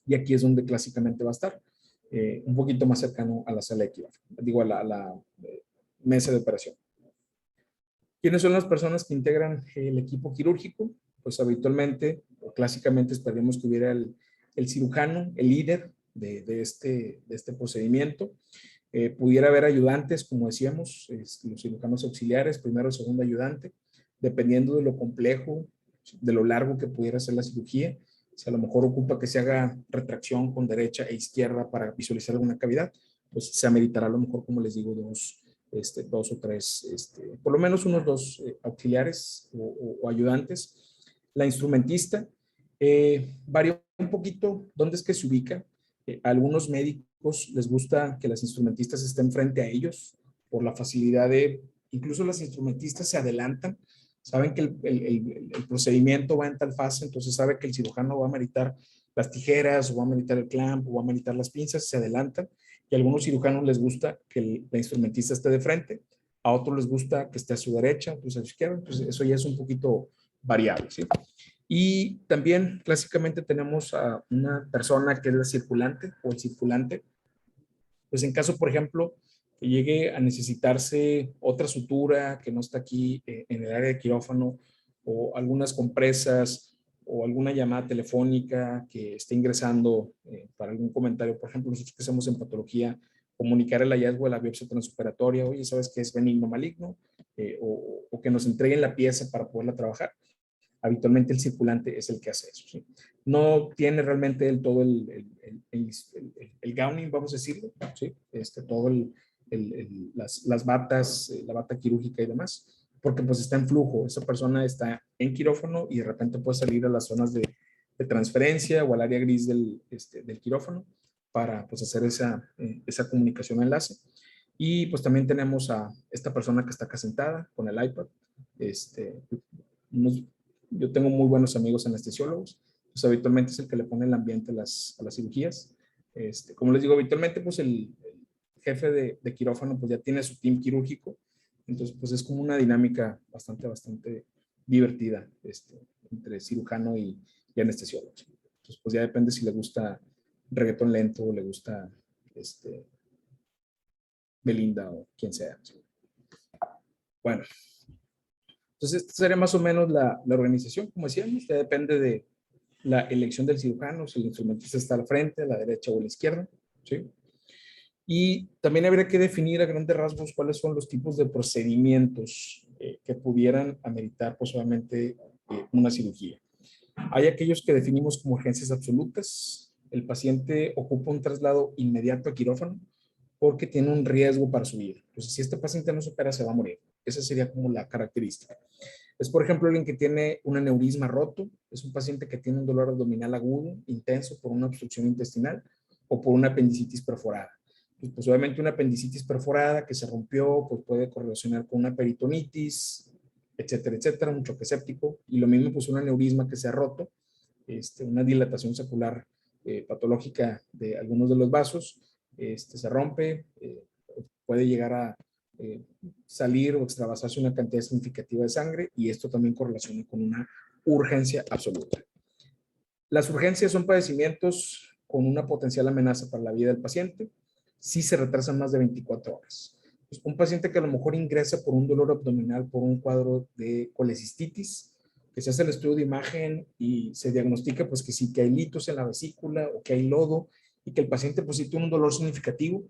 S2: Y aquí es donde clásicamente va a estar, un poquito más cercano a la sala de quirófano, digo, a la mesa de operación. ¿Quiénes son las personas que integran el equipo quirúrgico? Pues habitualmente o clásicamente esperaríamos que hubiera el cirujano, el líder de este procedimiento. Pudiera haber ayudantes, como decíamos, los cirujanos auxiliares, primero o segundo ayudante, dependiendo de lo complejo, de lo largo que pudiera ser la cirugía. Si a lo mejor ocupa que se haga retracción con derecha e izquierda para visualizar alguna cavidad, pues se ameritará a lo mejor, como les digo, dos o tres, por lo menos unos dos auxiliares o ayudantes. La instrumentista varía un poquito dónde es que se ubica. A algunos médicos les gusta que las instrumentistas estén frente a ellos por la facilidad incluso las instrumentistas se adelantan, saben que el procedimiento va en tal fase, entonces sabe que el cirujano va a ameritar las tijeras o va a ameritar el clamp o va a ameritar las pinzas, se adelantan. Y a algunos cirujanos les gusta que la instrumentista esté de frente, a otros les gusta que esté a su derecha, otros a su izquierda, entonces eso ya es un poquito variable, ¿sí? Y también clásicamente tenemos a una persona que es la circulante o el circulante, pues en caso, por ejemplo, que llegue a necesitarse otra sutura que no está aquí en el área de quirófano o algunas compresas o alguna llamada telefónica que esté ingresando para algún comentario. Por ejemplo, nosotros que hacemos en patología, comunicar el hallazgo de la biopsia transoperatoria, oye, ¿sabes qué es benigno maligno? O que nos entreguen la pieza para poderla trabajar. habitualmente el circulante es el que hace eso, ¿sí? No tiene realmente del todo el gowning, vamos a decirlo, ¿sí? Todo las batas, la bata quirúrgica y demás, porque pues está en flujo, esa persona está en quirófano y de repente puede salir a las zonas de transferencia o al área gris del quirófano para pues hacer esa comunicación o enlace. Y pues también tenemos a esta persona que está acá sentada con el iPad. Yo tengo muy buenos amigos anestesiólogos, pues habitualmente es el que le pone el ambiente a las cirugías. Como les digo, habitualmente pues el jefe de quirófano pues ya tiene su team quirúrgico, entonces pues es como una dinámica bastante divertida entre cirujano y anestesiólogo. Entonces pues ya depende si le gusta reggaetón lento o le gusta Belinda o quien sea. Bueno, entonces esta sería más o menos la organización, como decíamos, ya depende de la elección del cirujano, si el instrumentista está al frente, a la derecha o a la izquierda, ¿sí? Y también habría que definir a grandes rasgos cuáles son los tipos de procedimientos que pudieran ameritar posiblemente una cirugía. Hay aquellos que definimos como urgencias absolutas. El paciente ocupa un traslado inmediato a quirófano porque tiene un riesgo para su vida. Entonces, si este paciente no se opera, se va a morir. Esa sería como la característica. Es, por ejemplo, alguien que tiene un aneurisma roto. Es un paciente que tiene un dolor abdominal agudo, intenso, por una obstrucción intestinal o por una apendicitis perforada. Pues obviamente una apendicitis perforada que se rompió, pues puede correlacionar con una peritonitis, etcétera, un choque séptico. Y lo mismo, pues un aneurisma que se ha roto, una dilatación secular patológica de algunos de los vasos, se rompe, puede llegar a salir o extravasarse una cantidad significativa de sangre y esto también correlaciona con una urgencia absoluta. Las urgencias son padecimientos con una potencial amenaza para la vida del paciente si se retrasan más de 24 horas. Pues un paciente que a lo mejor ingresa por un dolor abdominal, por un cuadro de colecistitis, que se hace el estudio de imagen y se diagnostica pues que sí, que hay litos en la vesícula o que hay lodo y que el paciente pues sí tiene un dolor significativo,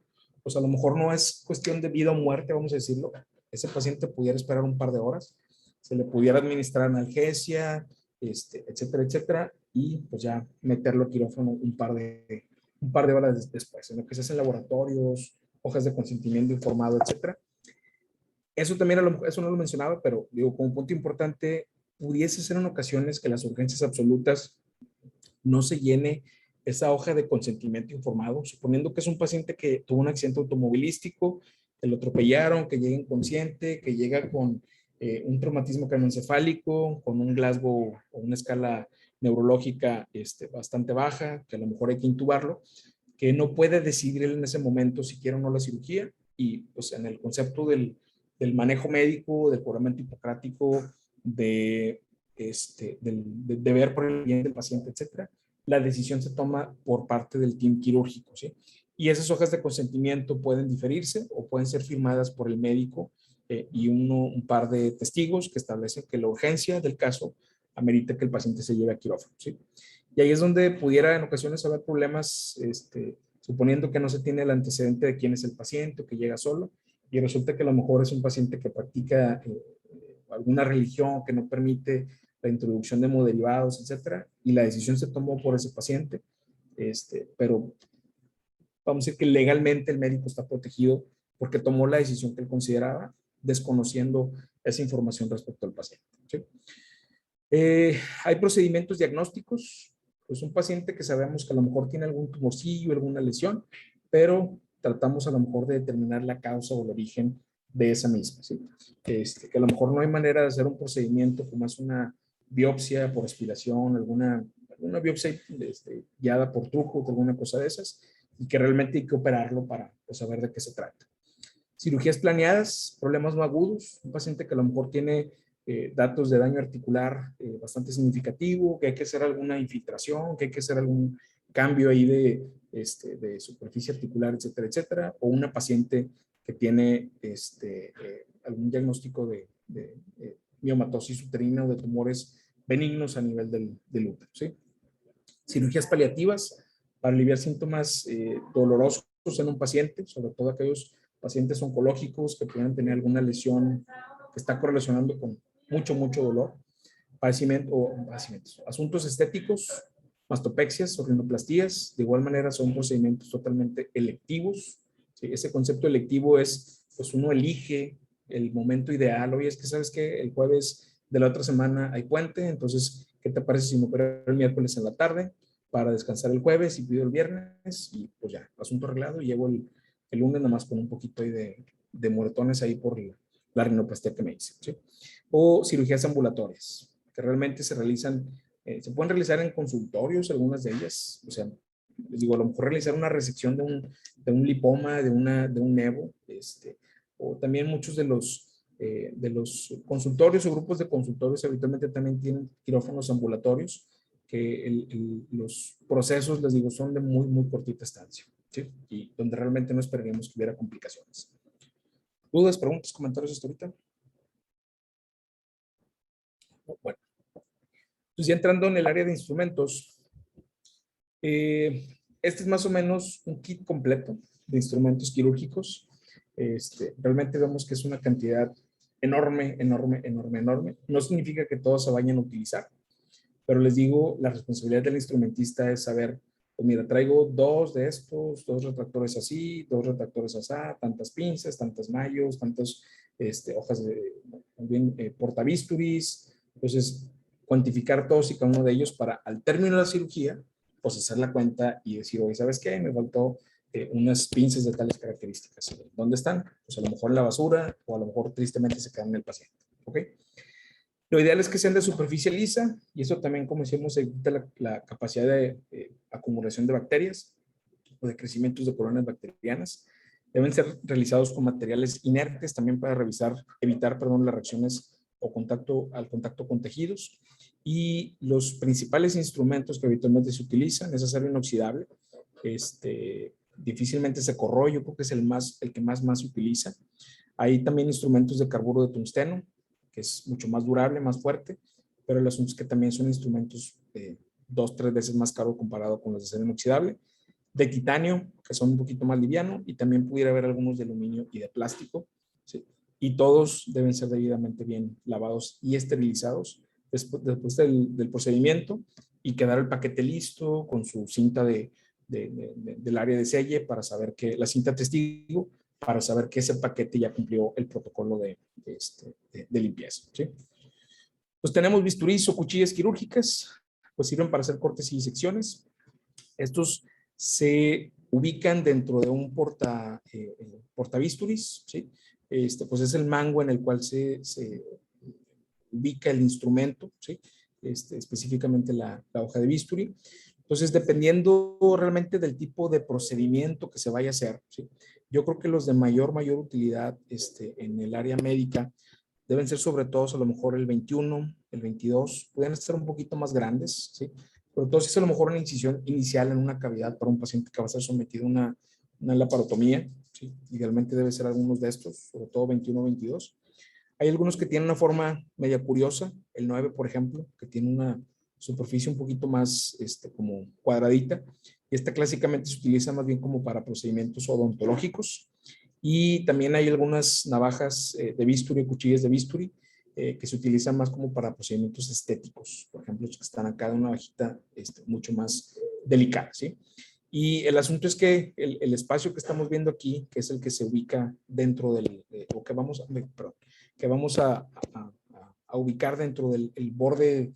S2: pues a lo mejor no es cuestión de vida o muerte, vamos a decirlo. Ese paciente pudiera esperar un par de horas, se le pudiera administrar analgesia, etcétera, y pues ya meterlo a quirófano un par de horas después, en lo que se hace en laboratorios, hojas de consentimiento informado, etcétera. Eso también, eso no lo mencionaba, pero digo, como punto importante, pudiese ser en ocasiones que las urgencias absolutas no se llene esa hoja de consentimiento informado, suponiendo que es un paciente que tuvo un accidente automovilístico, que lo atropellaron, que llega inconsciente, que llega con un traumatismo craneoencefálico, con un Glasgow o una escala neurológica bastante baja, que a lo mejor hay que intubarlo, que no puede decidir él en ese momento si quiere o no la cirugía, y pues en el concepto del manejo médico, del juramento hipocrático, de ver por el bien del paciente, etcétera, la decisión se toma por parte del team quirúrgico, ¿sí? Y esas hojas de consentimiento pueden diferirse o pueden ser firmadas por el médico y un par de testigos que establecen que la urgencia del caso amerita que el paciente se lleve a quirófano, ¿sí? Y ahí es donde pudiera en ocasiones haber problemas, suponiendo que no se tiene el antecedente de quién es el paciente o que llega solo, y resulta que a lo mejor es un paciente que practica alguna religión que no permite la introducción de hemoderivados, etcétera, y la decisión se tomó por ese paciente, pero vamos a decir que legalmente el médico está protegido porque tomó la decisión que él consideraba, desconociendo esa información respecto al paciente, ¿sí? Hay procedimientos diagnósticos, pues un paciente que sabemos que a lo mejor tiene algún tumorcillo, alguna lesión, pero tratamos a lo mejor de determinar la causa o el origen de esa misma, ¿sí? Que a lo mejor no hay manera de hacer un procedimiento como es una biopsia por aspiración, alguna biopsia guiada por truco, alguna cosa de esas, y que realmente hay que operarlo para pues, saber de qué se trata. Cirugías planeadas, problemas no agudos, un paciente que a lo mejor tiene datos de daño articular bastante significativo, que hay que hacer alguna infiltración, que hay que hacer algún cambio ahí de superficie articular, etcétera, o una paciente que tiene algún diagnóstico de miomatosis uterina o de tumores benignos a nivel del útero, ¿sí? Cirugías paliativas para aliviar síntomas dolorosos en un paciente, sobre todo aquellos pacientes oncológicos que puedan tener alguna lesión que está correlacionando con mucho dolor. asuntos estéticos, mastopexias o rinoplastías. De igual manera son procedimientos totalmente electivos. ¿Sí? Ese concepto electivo es, pues uno elige el momento ideal. Oye, es que sabes que el jueves de la otra semana hay puente, entonces, ¿qué te parece si me opero el miércoles en la tarde para descansar el jueves y pido el viernes? Y pues ya, asunto arreglado, y llevo el lunes nada más con un poquito ahí de moretones ahí por la rinoplastia que me hice. ¿Sí? O cirugías ambulatorias, que realmente se realizan, se pueden realizar en consultorios, algunas de ellas. O sea, les digo, a lo mejor realizar una resección de un lipoma, de un nevo, o también muchos de los consultorios o grupos de consultorios habitualmente también tienen quirófanos ambulatorios, que los procesos, les digo, son de muy, muy cortita estancia, ¿sí? Y donde realmente no esperaríamos que hubiera complicaciones. ¿Dudas, preguntas, comentarios hasta ahorita? Bueno, pues ya entrando en el área de instrumentos, este es más o menos un kit completo de instrumentos quirúrgicos. Realmente vemos que es una cantidad enorme, enorme, enorme, enorme. No significa que todos se vayan a utilizar, pero les digo, la responsabilidad del instrumentista es saber, pues mira, traigo 2 de estos, 2 retractores así, 2 retractores así, tantas pinzas, tantas mallos, tantas hojas de portabisturis. Entonces, cuantificar todos y cada uno de ellos para al término de la cirugía, pues hacer la cuenta y decir, oye, ¿sabes qué? Me faltó unas pinzas de tales características. ¿Dónde están? Pues a lo mejor en la basura, o a lo mejor tristemente se quedan en el paciente. ¿Ok? Lo ideal es que sean de superficie lisa, y eso también, como decíamos, evita la capacidad de acumulación de bacterias o de crecimientos de colonias bacterianas. Deben ser realizados con materiales inertes también para evitar las reacciones o al contacto con tejidos. Y los principales instrumentos que habitualmente se utilizan es acero inoxidable. Difícilmente se corroe, yo creo que es el que más se utiliza. Hay también instrumentos de carburo de tungsteno, que es mucho más durable, más fuerte, pero el asunto es que también son instrumentos 2-3 veces más caros comparado con los de acero inoxidable. De titanio, que son un poquito más livianos, y también pudiera haber algunos de aluminio y de plástico, ¿sí? Y todos deben ser debidamente bien lavados y esterilizados después del procedimiento, y quedar el paquete listo con su cinta del área de selle para saber que la cinta testigo, para saber que ese paquete ya cumplió el protocolo de limpieza, ¿sí? Pues tenemos bisturís o cuchillas quirúrgicas, pues sirven para hacer cortes y disecciones. Estos se ubican dentro de un portabisturis, ¿sí? Pues es el mango en el cual se ubica el instrumento, ¿sí? Específicamente la hoja de bisturí. Entonces, dependiendo realmente del tipo de procedimiento que se vaya a hacer, ¿sí? Yo creo que los de mayor utilidad en el área médica deben ser sobre todo a lo mejor el 21, el 22, pueden estar un poquito más grandes, ¿sí? Pero todo es a lo mejor una incisión inicial en una cavidad para un paciente que va a ser sometido a una laparotomía, ¿sí? Idealmente debe ser algunos de estos, sobre todo 21 o 22. Hay algunos que tienen una forma media curiosa, el 9, por ejemplo, que tiene una superficie un poquito más como cuadradita, y esta clásicamente se utiliza más bien como para procedimientos odontológicos. Y también hay algunas navajas de bisturí, cuchillas de bisturí, que se utilizan más como para procedimientos estéticos, por ejemplo, los que están acá de una navajita mucho más delicada, ¿sí? Y el asunto es que el espacio que estamos viendo aquí, que es el que se ubica dentro o que vamos a ubicar dentro del borde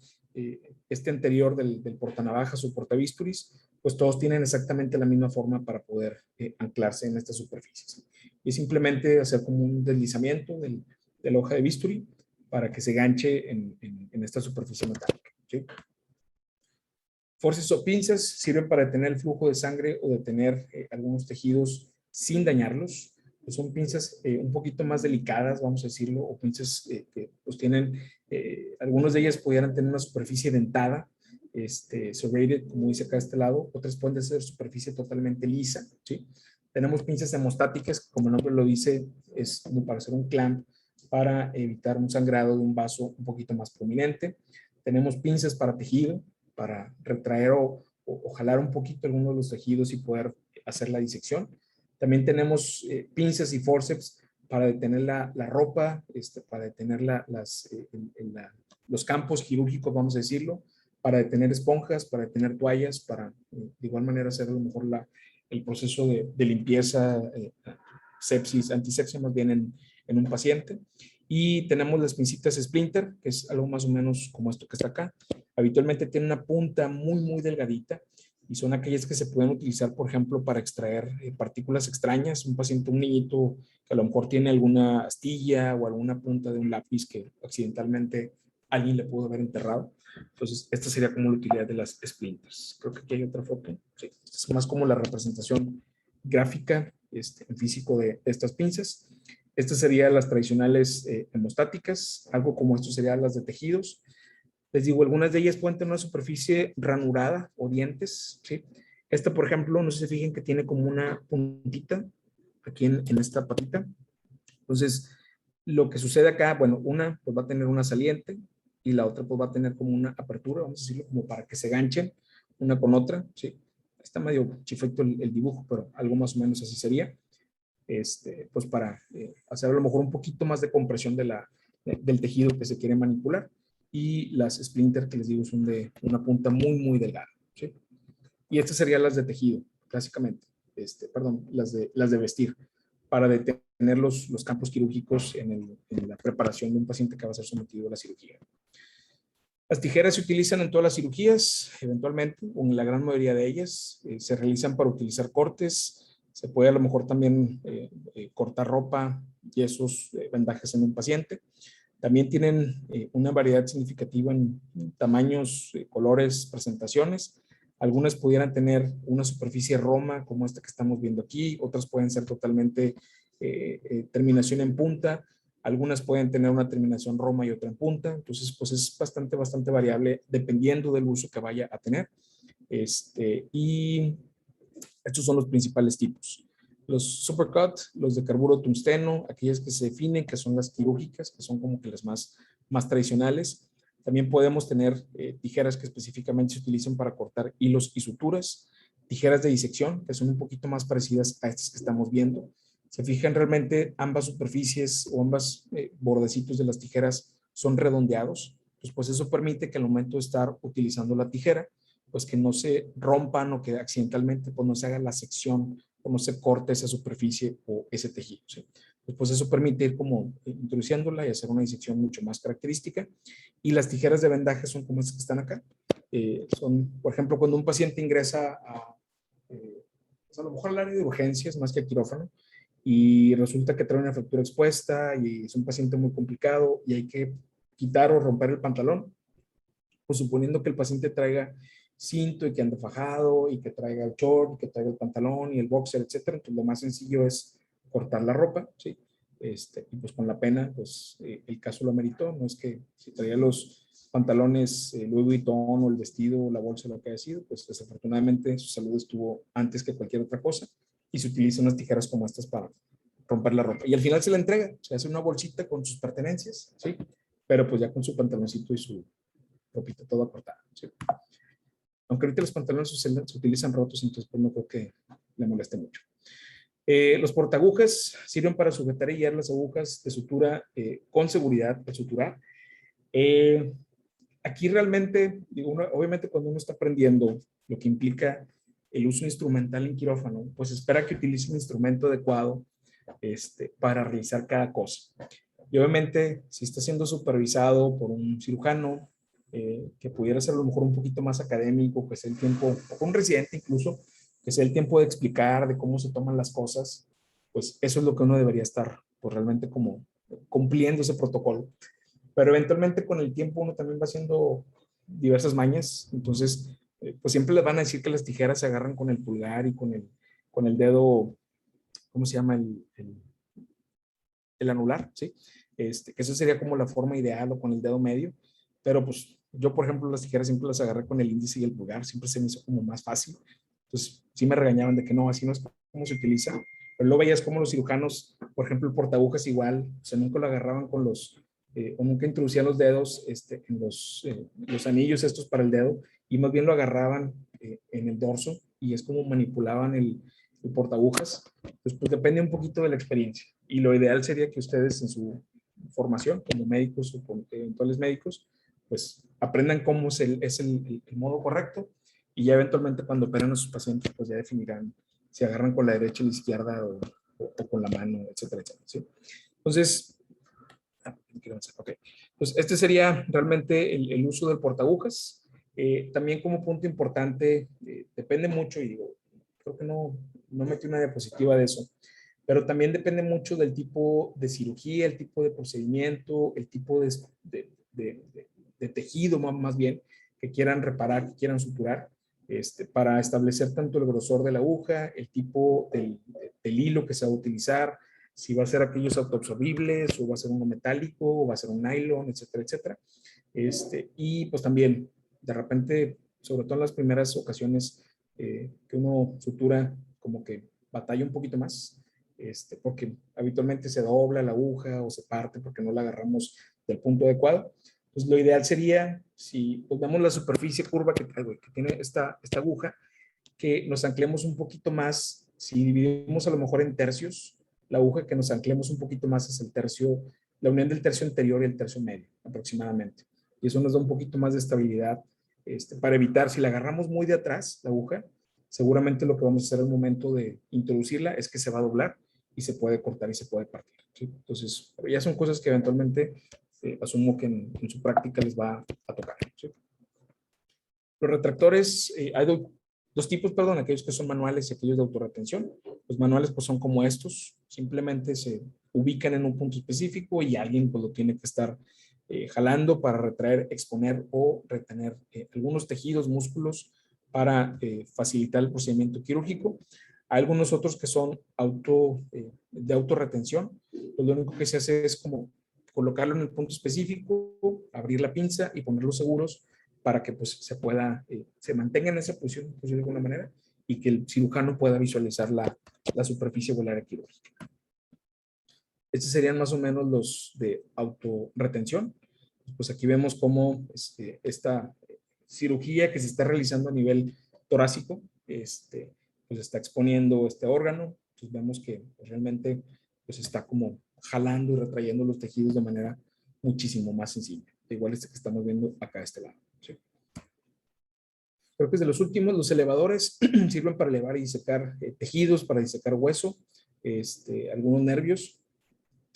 S2: anterior del portanavajas o portabisturis, pues todos tienen exactamente la misma forma para poder anclarse en estas superficies. Y simplemente hacer como un deslizamiento de la hoja de bisturí para que se ganche en esta superficie metálica, ¿sí? Forceps o pinzas sirven para detener el flujo de sangre o detener algunos tejidos sin dañarlos. Pues son pinzas un poquito más delicadas, vamos a decirlo, o pinzas que pues tienen, algunas de ellas pudieran tener una superficie dentada, serrated, como dice acá a este lado. Otras pueden ser superficie totalmente lisa, ¿sí? Tenemos pinzas hemostáticas, como el nombre lo dice, es como para hacer un clamp, para evitar un sangrado de un vaso un poquito más prominente. Tenemos pinzas para tejido, para retraer o jalar un poquito alguno de los tejidos y poder hacer la disección. También tenemos pinzas y forceps para detener la ropa, para detener los campos quirúrgicos, vamos a decirlo, para detener esponjas, para detener toallas, para de igual manera hacer a lo mejor el proceso de limpieza, sepsis, antisepsia más bien en un paciente. Y tenemos las pincitas Splinter, que es algo más o menos como esto que está acá. Habitualmente tiene una punta muy, muy delgadita y son aquellas que se pueden utilizar, por ejemplo, para extraer partículas extrañas. Un paciente, un niñito que a lo mejor tiene alguna astilla o alguna punta de un lápiz que accidentalmente alguien le pudo haber enterrado. Entonces, esta sería como la utilidad de las splinters. Creo que aquí hay otra foto. Sí, es más como la representación gráfica en físico de estas pinzas. Estas serían las tradicionales hemostáticas, algo como esto serían las de tejidos. Les digo, algunas de ellas pueden tener una superficie ranurada o dientes, ¿sí? Esta, por ejemplo, no sé si se fijen que tiene como una puntita aquí en esta patita. Entonces, lo que sucede acá, bueno, una pues va a tener una saliente y la otra pues va a tener como una apertura, vamos a decirlo, como para que se ganchen una con otra, ¿sí? Está medio chifecto el dibujo, pero algo más o menos así sería. Pues para hacer a lo mejor un poquito más de compresión del tejido que se quiere manipular. Y las splinter que les digo son de una punta muy, muy delgada, ¿sí? Y estas serían las de tejido, clásicamente. Perdón, las de vestir, para detener los campos quirúrgicos en la preparación de un paciente que va a ser sometido a la cirugía. Las tijeras se utilizan en todas las cirugías, eventualmente, o en la gran mayoría de ellas. Se realizan para utilizar cortes. Se puede a lo mejor también cortar ropa, yesos, vendajes en un paciente. También tienen una variedad significativa en tamaños, colores, presentaciones. Algunas pudieran tener una superficie roma, como esta que estamos viendo aquí. Otras pueden ser totalmente terminación en punta. Algunas pueden tener una terminación roma y otra en punta. Entonces, pues es bastante variable dependiendo del uso que vaya a tener. Y estos son los principales tipos. Los supercut, los de carburo tungsteno, aquellas que se definen, que son las quirúrgicas, que son como que las más tradicionales. También podemos tener tijeras que específicamente se utilizan para cortar hilos y suturas. Tijeras de disección, que son un poquito más parecidas a estas que estamos viendo. Se fijan realmente ambas superficies o ambas bordecitos de las tijeras son redondeados. Pues eso permite que al momento de estar utilizando la tijera, pues que no se rompan o que accidentalmente pues no se haga la sección o no se corte esa superficie o ese tejido, ¿sí? Pues eso permite ir como introduciéndola y hacer una disección mucho más característica. Y las tijeras de vendaje son como estas que están acá. Son, por ejemplo, cuando un paciente ingresa a lo mejor al área de urgencias más que al quirófano y resulta que trae una fractura expuesta y es un paciente muy complicado y hay que quitar o romper el pantalón, pues suponiendo que el paciente traiga cinto y que ande fajado y que traiga el short y que traiga el pantalón y el boxer, etcétera. Entonces lo más sencillo es cortar la ropa, ¿sí? Y pues con la pena, pues el caso lo ameritó. No es que si traía los pantalones Louis Vuitton o el vestido o la bolsa, lo que haya sido, pues desafortunadamente su salud estuvo antes que cualquier otra cosa y se utilizan unas tijeras como estas para romper la ropa. Y al final se la entrega, se hace una bolsita con sus pertenencias, ¿sí? Pero pues ya con su pantaloncito y su ropita toda cortada, ¿sí? Aunque ahorita los pantalones se utilizan rotos, entonces pues no creo que le moleste mucho. Los portaagujas sirven para sujetar y guiar las agujas de sutura con seguridad al suturar. Aquí realmente, digo, obviamente cuando uno está aprendiendo lo que implica el uso instrumental en quirófano, pues espera que utilice un instrumento adecuado para realizar cada cosa. Y obviamente, si está siendo supervisado por un cirujano, que pudiera ser a lo mejor un poquito más académico, que sea el tiempo, o un residente incluso, que sea el tiempo de explicar, de cómo se toman las cosas, pues eso es lo que uno debería estar, pues realmente como cumpliendo ese protocolo. Pero eventualmente con el tiempo uno también va haciendo diversas mañas, entonces, pues siempre les van a decir que las tijeras se agarran con el pulgar y con el dedo, ¿cómo se llama? El anular, ¿sí? Que esa sería como la forma ideal o con el dedo medio, pero pues yo, por ejemplo, las tijeras siempre las agarré con el índice y el pulgar, siempre se me hizo como más fácil. Entonces, sí me regañaban de que no, así no es como se utiliza. Pero luego veías como los cirujanos, por ejemplo, el portaagujas igual, o sea, nunca lo agarraban con o nunca introducían los dedos en los anillos estos para el dedo, y más bien lo agarraban en el dorso, y es como manipulaban el portaagujas. Entonces, pues depende un poquito de la experiencia. Y lo ideal sería que ustedes en su formación como médicos o como eventuales médicos, pues aprendan cómo es el modo correcto y ya eventualmente cuando operen a sus pacientes, pues ya definirán si agarran con la derecha o la izquierda o con la mano, etcétera, etcétera, ¿sí? Entonces, ok. Pues este sería realmente el uso del portaagujas. También como punto importante, depende mucho, y digo, creo que no metí una diapositiva de eso, pero también depende mucho del tipo de cirugía, el tipo de procedimiento, el tipo de tejido más bien, que quieran reparar, que quieran suturar, para establecer tanto el grosor de la aguja, el tipo del hilo que se va a utilizar, si va a ser aquellos autoabsorbibles, o va a ser uno metálico, o va a ser un nylon, etcétera, etcétera. Y pues también, de repente, sobre todo en las primeras ocasiones que uno sutura, como que batalla un poquito más, porque habitualmente se dobla la aguja o se parte porque no la agarramos del punto adecuado. Pues lo ideal sería, si pues vemos la superficie curva que tiene esta aguja, que nos anclemos un poquito más, si dividimos a lo mejor en tercios, la aguja, que nos anclemos un poquito más es el tercio, la unión del tercio anterior y el tercio medio, aproximadamente. Y eso nos da un poquito más de estabilidad, para evitar, si la agarramos muy de atrás, la aguja, seguramente lo que vamos a hacer al momento de introducirla es que se va a doblar y se puede cortar y se puede partir, ¿sí? Entonces, ya son cosas que eventualmente asumo que en su práctica les va a tocar, ¿sí? Los retractores, hay dos tipos, perdón, aquellos que son manuales y aquellos de autorretención. Los manuales pues son como estos, simplemente se ubican en un punto específico y alguien pues lo tiene que estar jalando para retraer, exponer o retener algunos tejidos, músculos para facilitar el procedimiento quirúrgico. Hay algunos otros que son de autorretención, pues lo único que se hace es como colocarlo en el punto específico, abrir la pinza y ponerlos seguros para que pues se mantenga en esa posición, pues, de alguna manera, y que el cirujano pueda visualizar la superficie o el área quirúrgica. Estos serían más o menos los de autorretención. Pues aquí vemos cómo esta cirugía que se está realizando a nivel torácico, pues está exponiendo este órgano. Entonces vemos que pues, realmente pues está como jalando y retrayendo los tejidos de manera muchísimo más sencilla. Igual que estamos viendo acá a este lado. ¿Sí? Creo que es de los últimos. Los elevadores sirven para elevar y disecar tejidos, para disecar hueso, algunos nervios.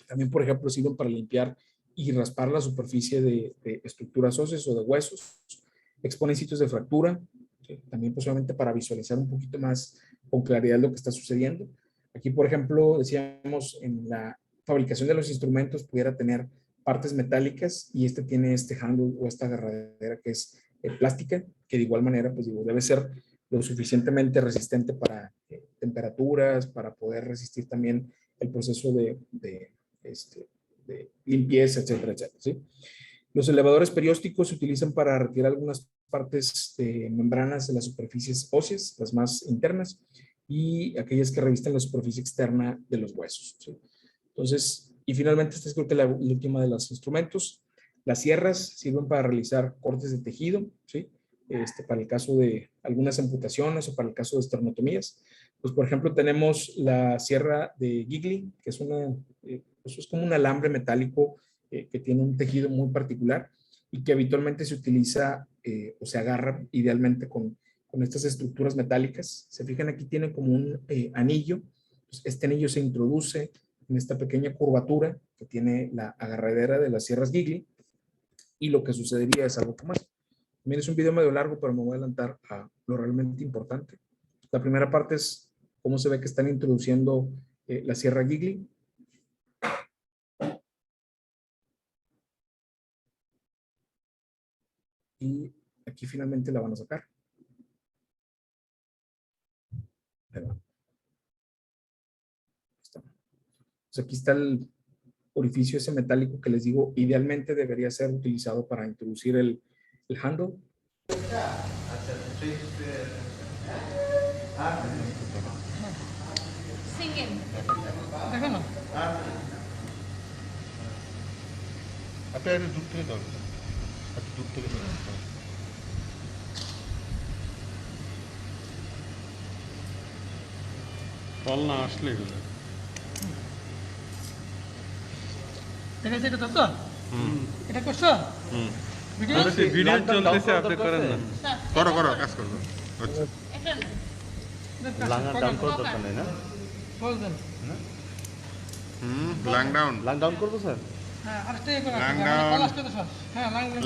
S2: También, por ejemplo, sirven para limpiar y raspar la superficie de estructuras óseas o de huesos. Exponen sitios de fractura, ¿sí? También posiblemente para visualizar un poquito más con claridad lo que está sucediendo. Aquí, por ejemplo, decíamos en la fabricación de los instrumentos pudiera tener partes metálicas y tiene este handle o esta agarradera que es plástica, que de igual manera pues digo, debe ser lo suficientemente resistente para temperaturas, para poder resistir también el proceso de limpieza, etcétera, etcétera, ¿sí? Los elevadores periósticos se utilizan para retirar algunas partes de membranas de las superficies óseas, las más internas, y aquellas que revisten la superficie externa de los huesos, ¿sí? Entonces, y finalmente, esta es creo que la última de los instrumentos. Las sierras sirven para realizar cortes de tejido, ¿sí? Para el caso de algunas amputaciones o para el caso de esternotomías. Pues, por ejemplo, tenemos la sierra de Gigli, que es pues es como un alambre metálico que tiene un tejido muy particular y que habitualmente se utiliza o se agarra idealmente con estas estructuras metálicas. Se fijan, aquí tiene como un anillo. Pues este anillo se introduce en esta pequeña curvatura que tiene la agarradera de las sierras Gigli, y lo que sucedería es algo como esto. También es un video medio largo, pero me voy a adelantar a lo realmente importante. La primera parte es cómo se ve que están introduciendo la sierra Gigli. Y aquí finalmente la van a sacar. Ahí va. Pues aquí está el orificio ese metálico que les digo, idealmente debería ser utilizado para introducir el handle.
S6: Singing. দেখো
S7: আপনি একটু দূর থেকে ধরবেন, একটু দূর থেকে ধরবেন। তল না আসলে এগুলো
S6: এটা যেটা তো এটা করছো
S7: ভিডিও চলতেছে আপনি করেন না করো করো কাজ করো আচ্ছা
S8: লাঙ্গা ডাউন করার দরকার নেই না
S7: ল্যাং ডাউন
S8: করবো স্যার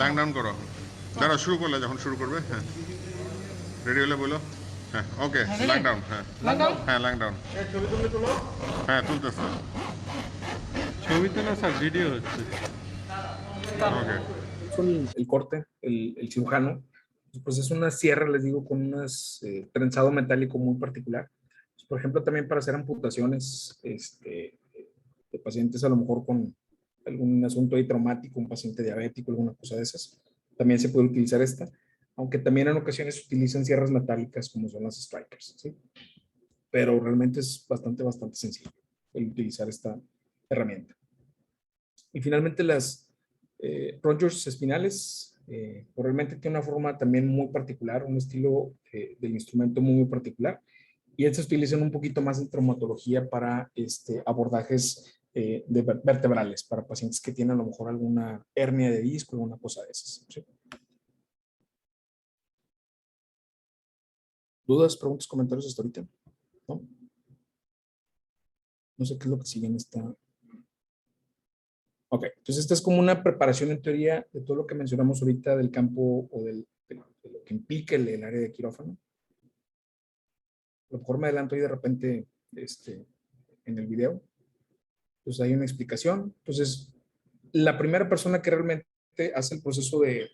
S7: ল্যাং ডাউন করো দাঁড়া শুরু করলে যখন শুরু করবে হ্যাঁ রেডি হলে বলো হ্যাঁ ওকে ল্যাং ডাউন হ্যাঁ হ্যাঁ ল্যাং ডাউন হ্যাঁ তুলতেছে ছবি তো না স্যার ভিডিও হচ্ছে ওকে
S2: El corte, el cirujano, pues es una sierra, les digo, con un trenzado metálico muy particular. Por ejemplo, también para hacer amputaciones de pacientes a lo mejor con algún asunto ahí traumático, un paciente diabético, alguna cosa de esas, también se puede utilizar esta, aunque también en ocasiones se utilizan sierras metálicas como son las strikers, ¿sí? Pero realmente es bastante sencillo el utilizar esta herramienta. Y finalmente las rogers espinales, realmente tiene una forma también muy particular, un estilo del instrumento muy particular, y estos se utilizan un poquito más en traumatología para abordajes vertebrales, para pacientes que tienen a lo mejor alguna hernia de disco, alguna cosa de esas, ¿sí? ¿Dudas, preguntas, comentarios hasta ahorita? ¿No? No sé qué es lo que sigue en esta. Ok, entonces esta es como una preparación en teoría de todo lo que mencionamos ahorita del campo o de lo que implica el área de quirófano. A lo mejor me adelanto ahí de repente en el video. Entonces hay una explicación. Entonces, la primera persona que realmente hace el proceso de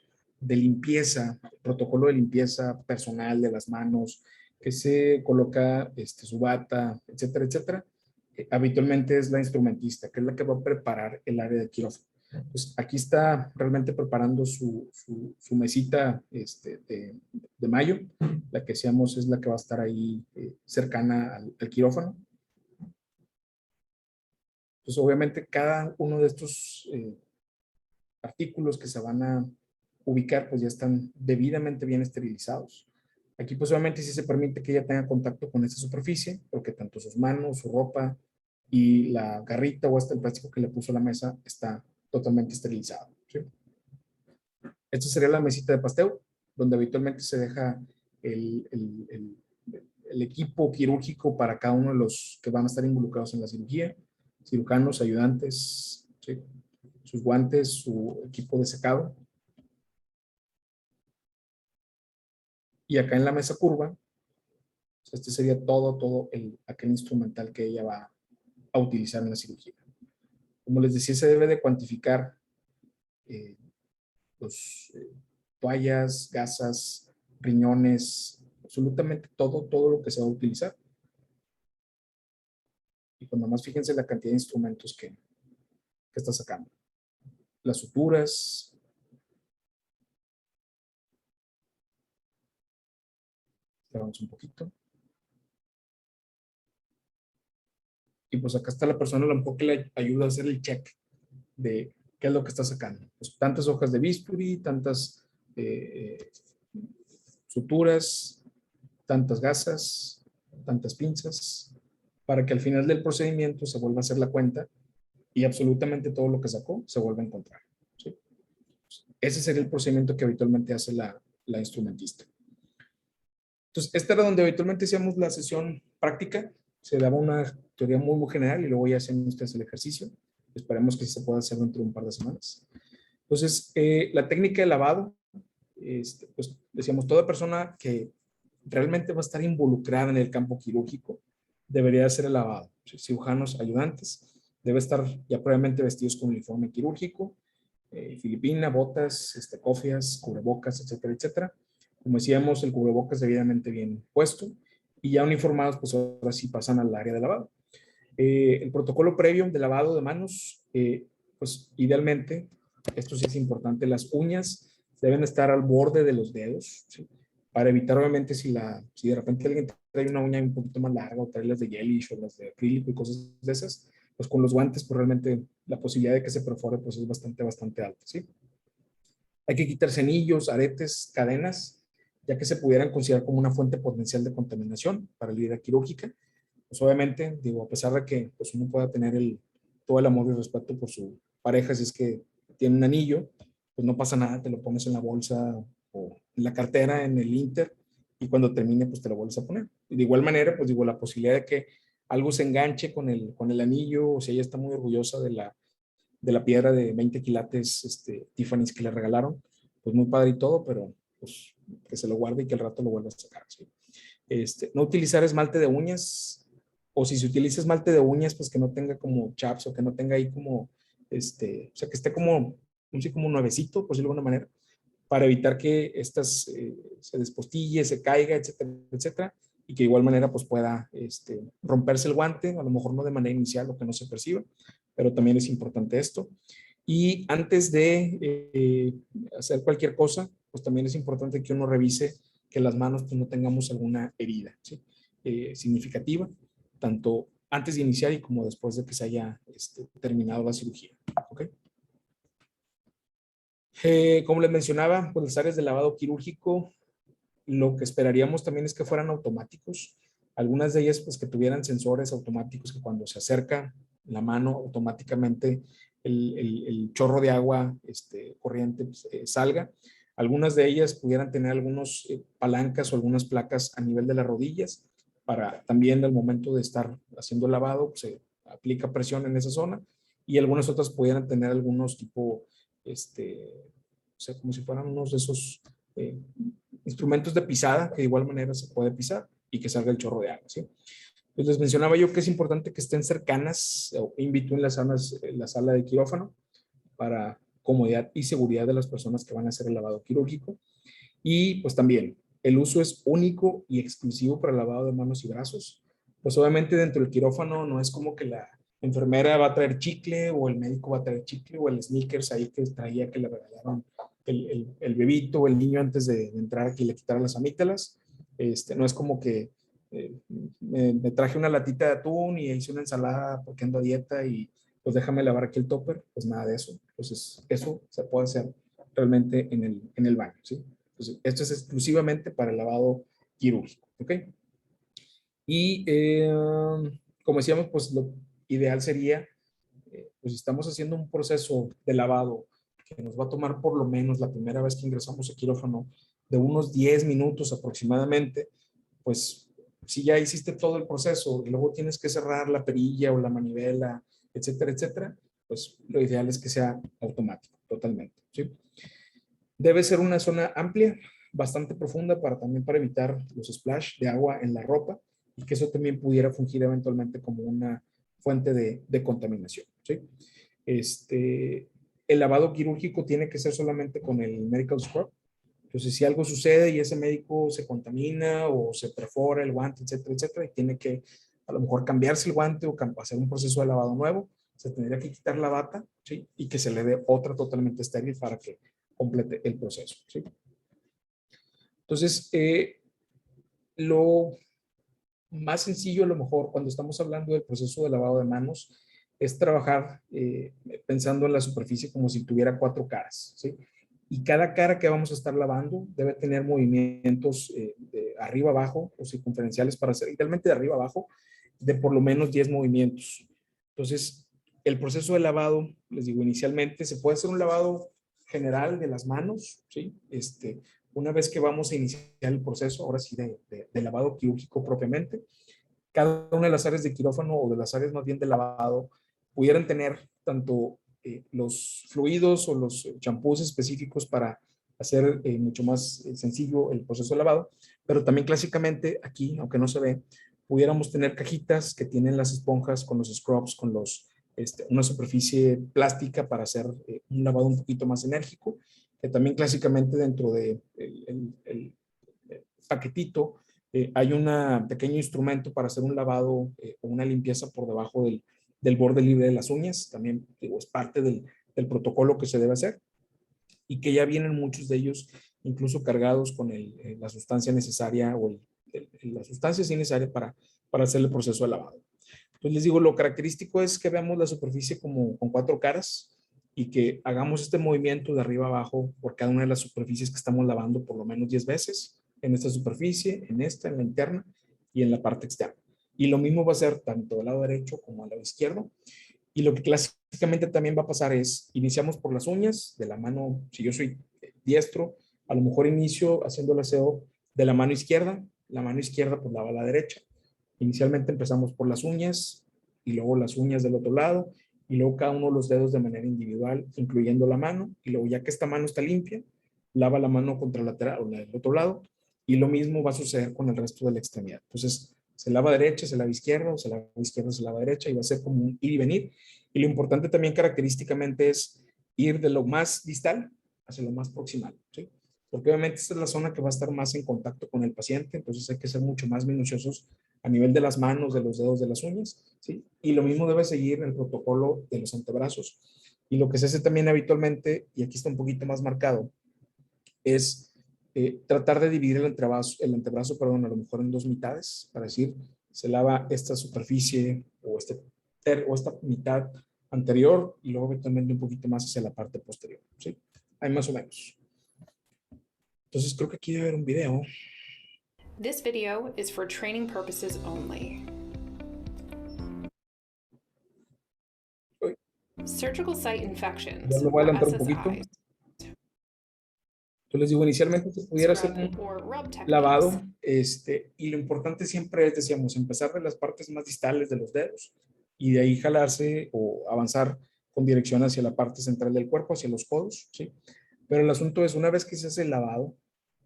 S2: limpieza, protocolo de limpieza personal de las manos, que se coloca su bata, etcétera, etcétera, habitualmente es la instrumentista, que es la que va a preparar el área de quirófano. Pues aquí está realmente preparando su mesita de mayo. La que decíamos es la que va a estar ahí cercana al quirófano. Pues obviamente cada uno de estos artículos que se van a ubicar pues ya están debidamente bien esterilizados. Aquí pues obviamente sí se permite que ella tenga contacto con esta superficie, porque tanto sus manos, su ropa y la garrita o hasta el plástico que le puso a la mesa está totalmente esterilizado, ¿sí? Esta sería la mesita de pasteo, donde habitualmente se deja el equipo quirúrgico para cada uno de los que van a estar involucrados en la cirugía, cirujanos, ayudantes, ¿sí? Sus guantes, su equipo de secado. Y acá en la mesa curva, este sería todo aquel instrumental que ella va a utilizar en la cirugía. Como les decía, se debe de cuantificar toallas, gasas, riñones, absolutamente todo lo que se va a utilizar. Y cuando más fíjense la cantidad de instrumentos que está sacando. Las suturas. Esperamos un poquito. Y pues acá está la persona, a lo mejor que le ayuda a hacer el check de qué es lo que está sacando. Pues tantas hojas de bisturí, tantas suturas, tantas gasas, tantas pinzas, para que al final del procedimiento se vuelva a hacer la cuenta y absolutamente todo lo que sacó se vuelva a encontrar, ¿sí? Ese sería el procedimiento que habitualmente hace la instrumentista. Entonces, esta era donde habitualmente hacíamos la sesión práctica. Se daba una teoría muy general y luego ya hacen ustedes el ejercicio. Esperemos que se pueda hacer dentro de un par de semanas. Entonces, la técnica de lavado, pues decíamos, toda persona que realmente va a estar involucrada en el campo quirúrgico debería hacer el lavado. Cirujanos, ayudantes, debe estar ya previamente vestidos con uniforme quirúrgico, filipina, botas, cofias, cubrebocas, etcétera, etcétera. Como decíamos, el cubrebocas debidamente bien puesto y ya uniformados, pues ahora sí pasan al área de lavado. El protocolo previo de lavado de manos, pues idealmente, esto sí es importante, las uñas deben estar al borde de los dedos, ¿sí? Para evitar obviamente si de repente alguien trae una uña un poquito más larga o trae las de gelish o las de acrílico y cosas de esas, pues con los guantes pues realmente la posibilidad de que se perfore pues es bastante alta, ¿sí? Hay que quitarse anillos, aretes, cadenas, ya que se pudieran considerar como una fuente potencial de contaminación para la herida quirúrgica. Pues obviamente, digo, a pesar de que pues uno pueda tener todo el amor y respeto por su pareja si es que tiene un anillo, pues no pasa nada, te lo pones en la bolsa o en la cartera, en el Inter, y cuando termine, pues te lo vuelves a poner. Y de igual manera, pues digo, la posibilidad de que algo se enganche con el anillo, o si ella está muy orgullosa de la piedra de 20 quilates Tiffany's que le regalaron, pues muy padre y todo, pero pues que se lo guarde y que al rato lo vuelva a sacar, ¿sí? No utilizar esmalte de uñas, o si se utiliza esmalte de uñas, pues que no tenga como chaps o que no tenga ahí como, o sea, que esté como, no sé, como nuevecito, por decirlo de alguna manera, para evitar que estas se despostille, se caiga, etcétera, etcétera, y que de igual manera pues pueda romperse el guante, a lo mejor no de manera inicial o que no se perciba, pero también es importante esto. Y antes de hacer cualquier cosa, pues también es importante que uno revise que las manos pues, no tengamos alguna herida, ¿sí? Significativa, tanto antes de iniciar y como después de que se haya terminado la cirugía. ¿Ok? Como les mencionaba, pues las áreas de lavado quirúrgico, lo que esperaríamos también es que fueran automáticos. Algunas de ellas, pues que tuvieran sensores automáticos que cuando se acerca la mano, automáticamente el chorro de agua corriente pues, salga. Algunas de ellas pudieran tener algunos palancas o algunas placas a nivel de las rodillas para también al momento de estar haciendo el lavado, pues, se aplica presión en esa zona, y algunas otras pudieran tener algunos tipo, o sea, como si fueran unos de esos instrumentos de pisada que de igual manera se puede pisar y que salga el chorro de agua, ¿sí? Pues les mencionaba yo que es importante que estén cercanas o in between las salas, la sala de quirófano para comodidad y seguridad de las personas que van a hacer el lavado quirúrgico. Y pues también el uso es único y exclusivo para el lavado de manos y brazos. Pues obviamente dentro del quirófano no es como que la enfermera va a traer chicle o el médico va a traer chicle o el sneakers ahí que traía que le regalaron el bebito o el niño antes de entrar aquí le quitaran las amígdalas. No es como que me traje una latita de atún y hice una ensalada porque ando a dieta y pues déjame lavar aquí el topper, pues nada de eso. Entonces eso se puede hacer realmente en el baño, ¿sí? Entonces, esto es exclusivamente para el lavado quirúrgico, ¿ok? Y como decíamos, pues lo ideal sería, pues si estamos haciendo un proceso de lavado que nos va a tomar por lo menos la primera vez que ingresamos a quirófano de unos 10 minutos aproximadamente, pues si ya hiciste todo el proceso y luego tienes que cerrar la perilla o la manivela, etcétera, etcétera, pues lo ideal es que sea automático, totalmente, ¿sí? Debe ser una zona amplia, bastante profunda también para evitar los splash de agua en la ropa y que eso también pudiera fungir eventualmente como una fuente de contaminación, ¿sí? El lavado quirúrgico tiene que ser solamente con el medical scrub. Entonces, si algo sucede y ese médico se contamina o se perfora el guante, etcétera, etcétera, y tiene que a lo mejor cambiarse el guante o hacer un proceso de lavado nuevo, se tendría que quitar la bata, ¿sí? Y que se le dé otra totalmente estéril para que complete el proceso, ¿sí? Entonces, lo más sencillo a lo mejor cuando estamos hablando del proceso de lavado de manos es trabajar pensando en la superficie como si tuviera 4 caras, ¿sí? Y cada cara que vamos a estar lavando debe tener movimientos de arriba abajo o circunferenciales para hacer, idealmente de arriba abajo, de por lo menos 10 movimientos. Entonces, el proceso de lavado, les digo, inicialmente se puede hacer un lavado general de las manos, ¿sí? Una vez que vamos a iniciar el proceso, ahora sí, de lavado quirúrgico propiamente, cada una de las áreas de quirófano o de las áreas más bien de lavado pudieran tener tanto los fluidos o los champús específicos para hacer mucho más sencillo el proceso de lavado, pero también clásicamente aquí, aunque no se ve, pudiéramos tener cajitas que tienen las esponjas con los scrubs, con una superficie plástica para hacer un lavado un poquito más enérgico, que también clásicamente dentro de el paquetito hay un pequeño instrumento para hacer un lavado o una limpieza por debajo del borde libre de las uñas. También digo, es parte del protocolo que se debe hacer y que ya vienen muchos de ellos incluso cargados con la sustancia necesaria o la sustancia sí necesaria para hacer el proceso de lavado. Entonces les digo, lo característico es que veamos la superficie como con 4 caras y que hagamos este movimiento de arriba a abajo por cada una de las superficies que estamos lavando por lo menos 10 veces en esta superficie, en la interna y en la parte externa. Y lo mismo va a ser tanto del lado derecho como al lado izquierdo. Y lo que Básicamente también va a pasar es, iniciamos por las uñas de la mano, si yo soy diestro, a lo mejor inicio haciendo el aseo de la mano izquierda pues lava la derecha. Inicialmente empezamos por las uñas y luego las uñas del otro lado y luego cada uno de los dedos de manera individual, incluyendo la mano, y luego ya que esta mano está limpia, lava la mano contralateral o la del otro lado y lo mismo va a suceder con el resto de la extremidad. Entonces, se lava derecha, se lava izquierda, o se lava izquierda, se lava derecha y va a ser como un ir y venir. Y lo importante también característicamente es ir de lo más distal hacia lo más proximal, ¿sí? Porque obviamente esta es la zona que va a estar más en contacto con el paciente, entonces hay que ser mucho más minuciosos a nivel de las manos, de los dedos, de las uñas, ¿sí? Y lo mismo debe seguir el protocolo de los antebrazos. Y lo que se hace también habitualmente, y aquí está un poquito más marcado, es tratar de dividir el antebrazo, perdón, a lo mejor en dos mitades, para decir, se lava esta superficie o esta mitad anterior y luego eventualmente un poquito más hacia la parte posterior, ¿sí? Ahí más o menos. Entonces creo que aquí debe haber un video.
S8: This video is for training purposes only.
S2: Uy.
S8: Surgical site infections,
S2: Ya lo voy a
S8: or
S2: adelantar un poquito.
S8: SSIs,
S2: Yo les digo, inicialmente se pudiera hacer
S8: scrub
S2: un
S8: or rub techniques.
S2: lavado, y lo importante siempre es, decíamos, empezar de las partes más distales de los dedos y de ahí jalarse o avanzar con dirección hacia la parte central del cuerpo, hacia los codos, ¿sí? Pero el asunto es, una vez que se hace el lavado,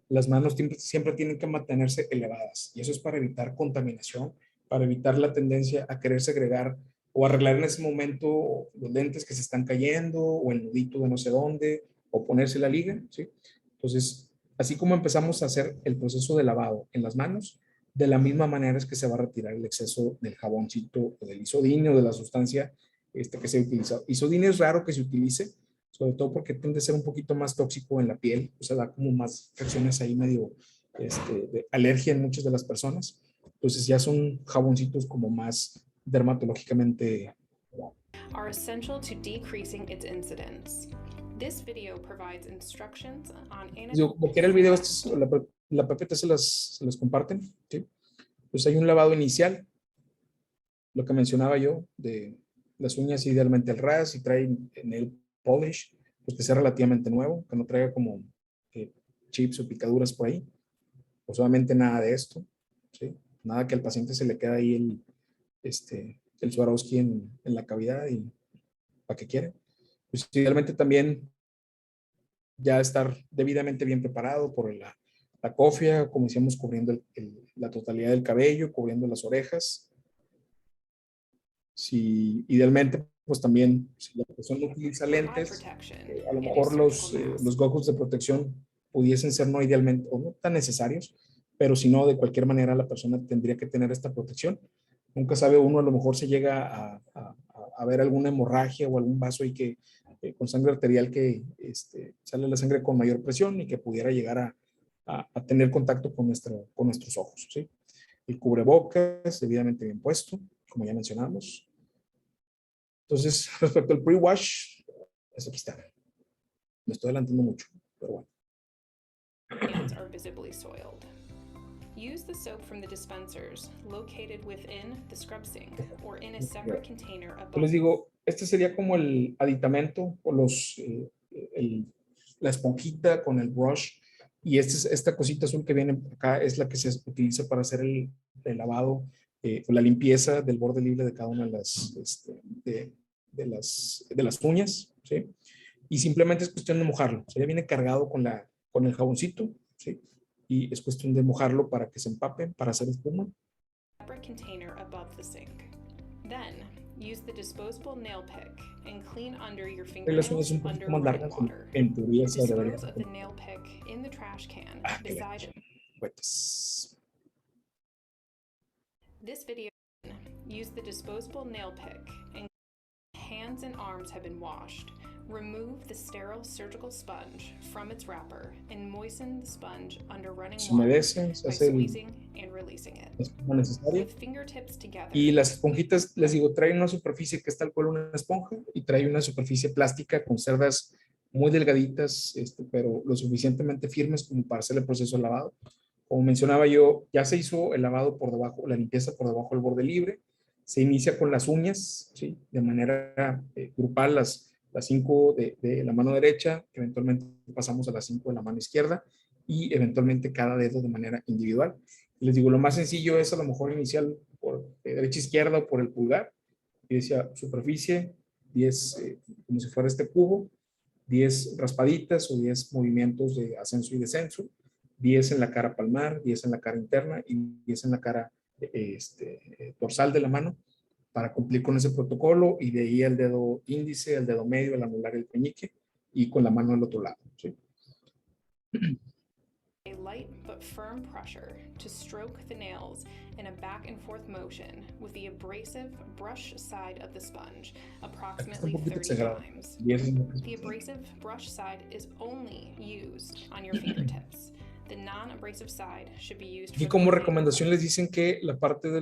S2: las manos siempre tienen que mantenerse elevadas y eso es para evitar contaminación, para evitar la tendencia a querer segregar o arreglar en ese momento los lentes que se están cayendo o el nudito de no sé dónde o ponerse la liga, ¿sí? Entonces, así como empezamos a hacer el proceso de lavado en las manos, de la misma manera es que se va a retirar el exceso del jaboncito o del isodine o de la sustancia que se utiliza. Isodine es raro que se utilice, sobre todo porque tiende a ser un poquito más tóxico en la piel, o sea, da como más reacciones ahí medio de alergia en muchas de las personas. Entonces ya son jaboncitos como más dermatológicamente.
S8: Are essential to decreasing its incidence. This video provides instructions on
S2: Digo, como quiera el video, la PPT se las comparten, ¿sí? Pues hay un lavado inicial, lo que mencionaba yo, de las uñas idealmente al ras y trae nail polish, pues que sea relativamente nuevo, que no traiga como chips o picaduras por ahí, pues obviamente nada de esto, ¿sí? Nada que al paciente se le quede ahí el Swarovski en la cavidad y ¿para qué quiere? Pues idealmente también ya estar debidamente bien preparado por la cofia, como decíamos, cubriendo la totalidad del cabello, cubriendo las orejas. Si idealmente, pues también, si la persona no utiliza lentes, a lo mejor los goggles de protección pudiesen ser no idealmente o no tan necesarios, pero si no, de cualquier manera la persona tendría que tener esta protección. Nunca sabe uno, a lo mejor se llega a ver alguna hemorragia o algún vaso ahí que con sangre arterial que sale la sangre con mayor presión y que pudiera llegar a tener contacto con nuestros ojos, ¿sí? El cubrebocas debidamente bien puesto, como ya mencionamos. Entonces, respecto al pre-wash, eso aquí está. Me estoy adelantando mucho, pero bueno.
S8: hands are visibly soiled. Use the soap from the dispensers located within the scrub sink or in a separate container
S2: Yo les
S8: above.
S2: digo, este sería como el aditamento o la esponjita con el brush y esta cosita azul que viene acá es la que se utiliza para hacer el lavado o la limpieza del borde libre de cada una de las uñas, ¿sí? Y simplemente es cuestión de mojarlo. O sea, ya viene cargado con el jaboncito, ¿sí? Y es cuestión de mojarlo para que se empape, para hacer espuma.
S8: Separate container above the sink. Then, use the disposable nail pick and clean under your
S2: Las uñas
S8: fingernails
S2: un poquito
S8: under
S2: más
S8: running
S2: largas,
S8: water.
S2: en teoría se debería.
S8: Dispose of the nail pick in the trash can
S2: Qué
S8: beside it.
S2: pues.
S8: This video, use the disposable nail pick and hands and arms have been washed. Remove the sterile surgical sponge from its wrapper and moisten the sponge under running
S2: Se
S8: water
S2: humedece, se
S8: by
S2: hace
S8: squeezing and releasing it.
S2: la espuma necesaria.
S8: With fingertips together.
S2: Y las esponjitas, les digo, traen una superficie que es tal cual una esponja y trae una superficie plástica con cerdas muy delgaditas, pero lo suficientemente firmes como para hacer el proceso de lavado. Como mencionaba yo, ya se hizo el lavado por debajo, la limpieza por debajo del borde libre. Se inicia con las uñas, ¿sí? De manera grupal, las 5 de la mano derecha, eventualmente pasamos a las 5 de la mano izquierda y eventualmente cada dedo de manera individual. Les digo, lo más sencillo es a lo mejor iniciar por derecha izquierda o por el pulgar. Y decía superficie, 10, como si fuera este cubo, 10 raspaditas o 10 movimientos de ascenso y descenso, 10 en la cara palmar, 10 en la cara interna y 10 en la cara dorsal de la mano para cumplir con ese protocolo, y de ahí el dedo índice, el dedo medio, el anular y el peñique, y con la mano al otro lado, ¿sí?
S8: A light but firm pressure to stroke the nails in a back and forth motion with the abrasive brush side of the sponge approximately 30 times. The abrasive brush side is only used on your fingertips. The non-abrasive side should be used
S2: Y como recomendación les dicen que la parte de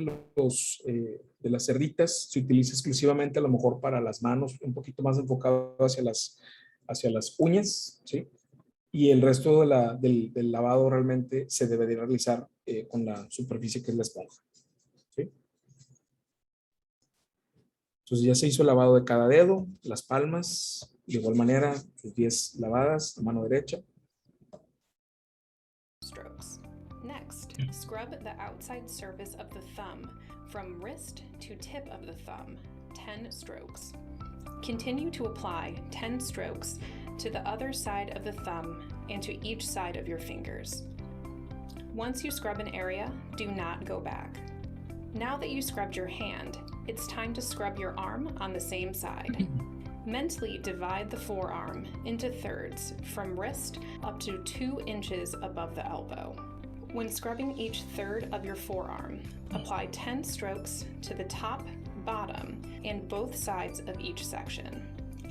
S2: de las cerditas se utiliza exclusivamente a lo mejor para las manos, un poquito más enfocado hacia las uñas, ¿sí? Y el resto del lavado realmente se debe de realizar con la superficie que es la esponja, ¿sí? Entonces ya se hizo el lavado de cada dedo, las palmas, de igual manera, sus 10 lavadas, la mano derecha.
S8: Strokes. Next, scrub the outside surface of the thumb from wrist to tip of the thumb, 10 strokes. Continue to apply 10 strokes to the other side of the thumb and to each side of your fingers. Once you scrub an area, do not go back. Now that you scrubbed your hand, it's time to scrub your arm on the same side. Mentally divide the forearm into thirds from wrist up to 2 inches above the elbow. When scrubbing each third of your forearm, apply 10 strokes to the top, bottom, and both sides of each section.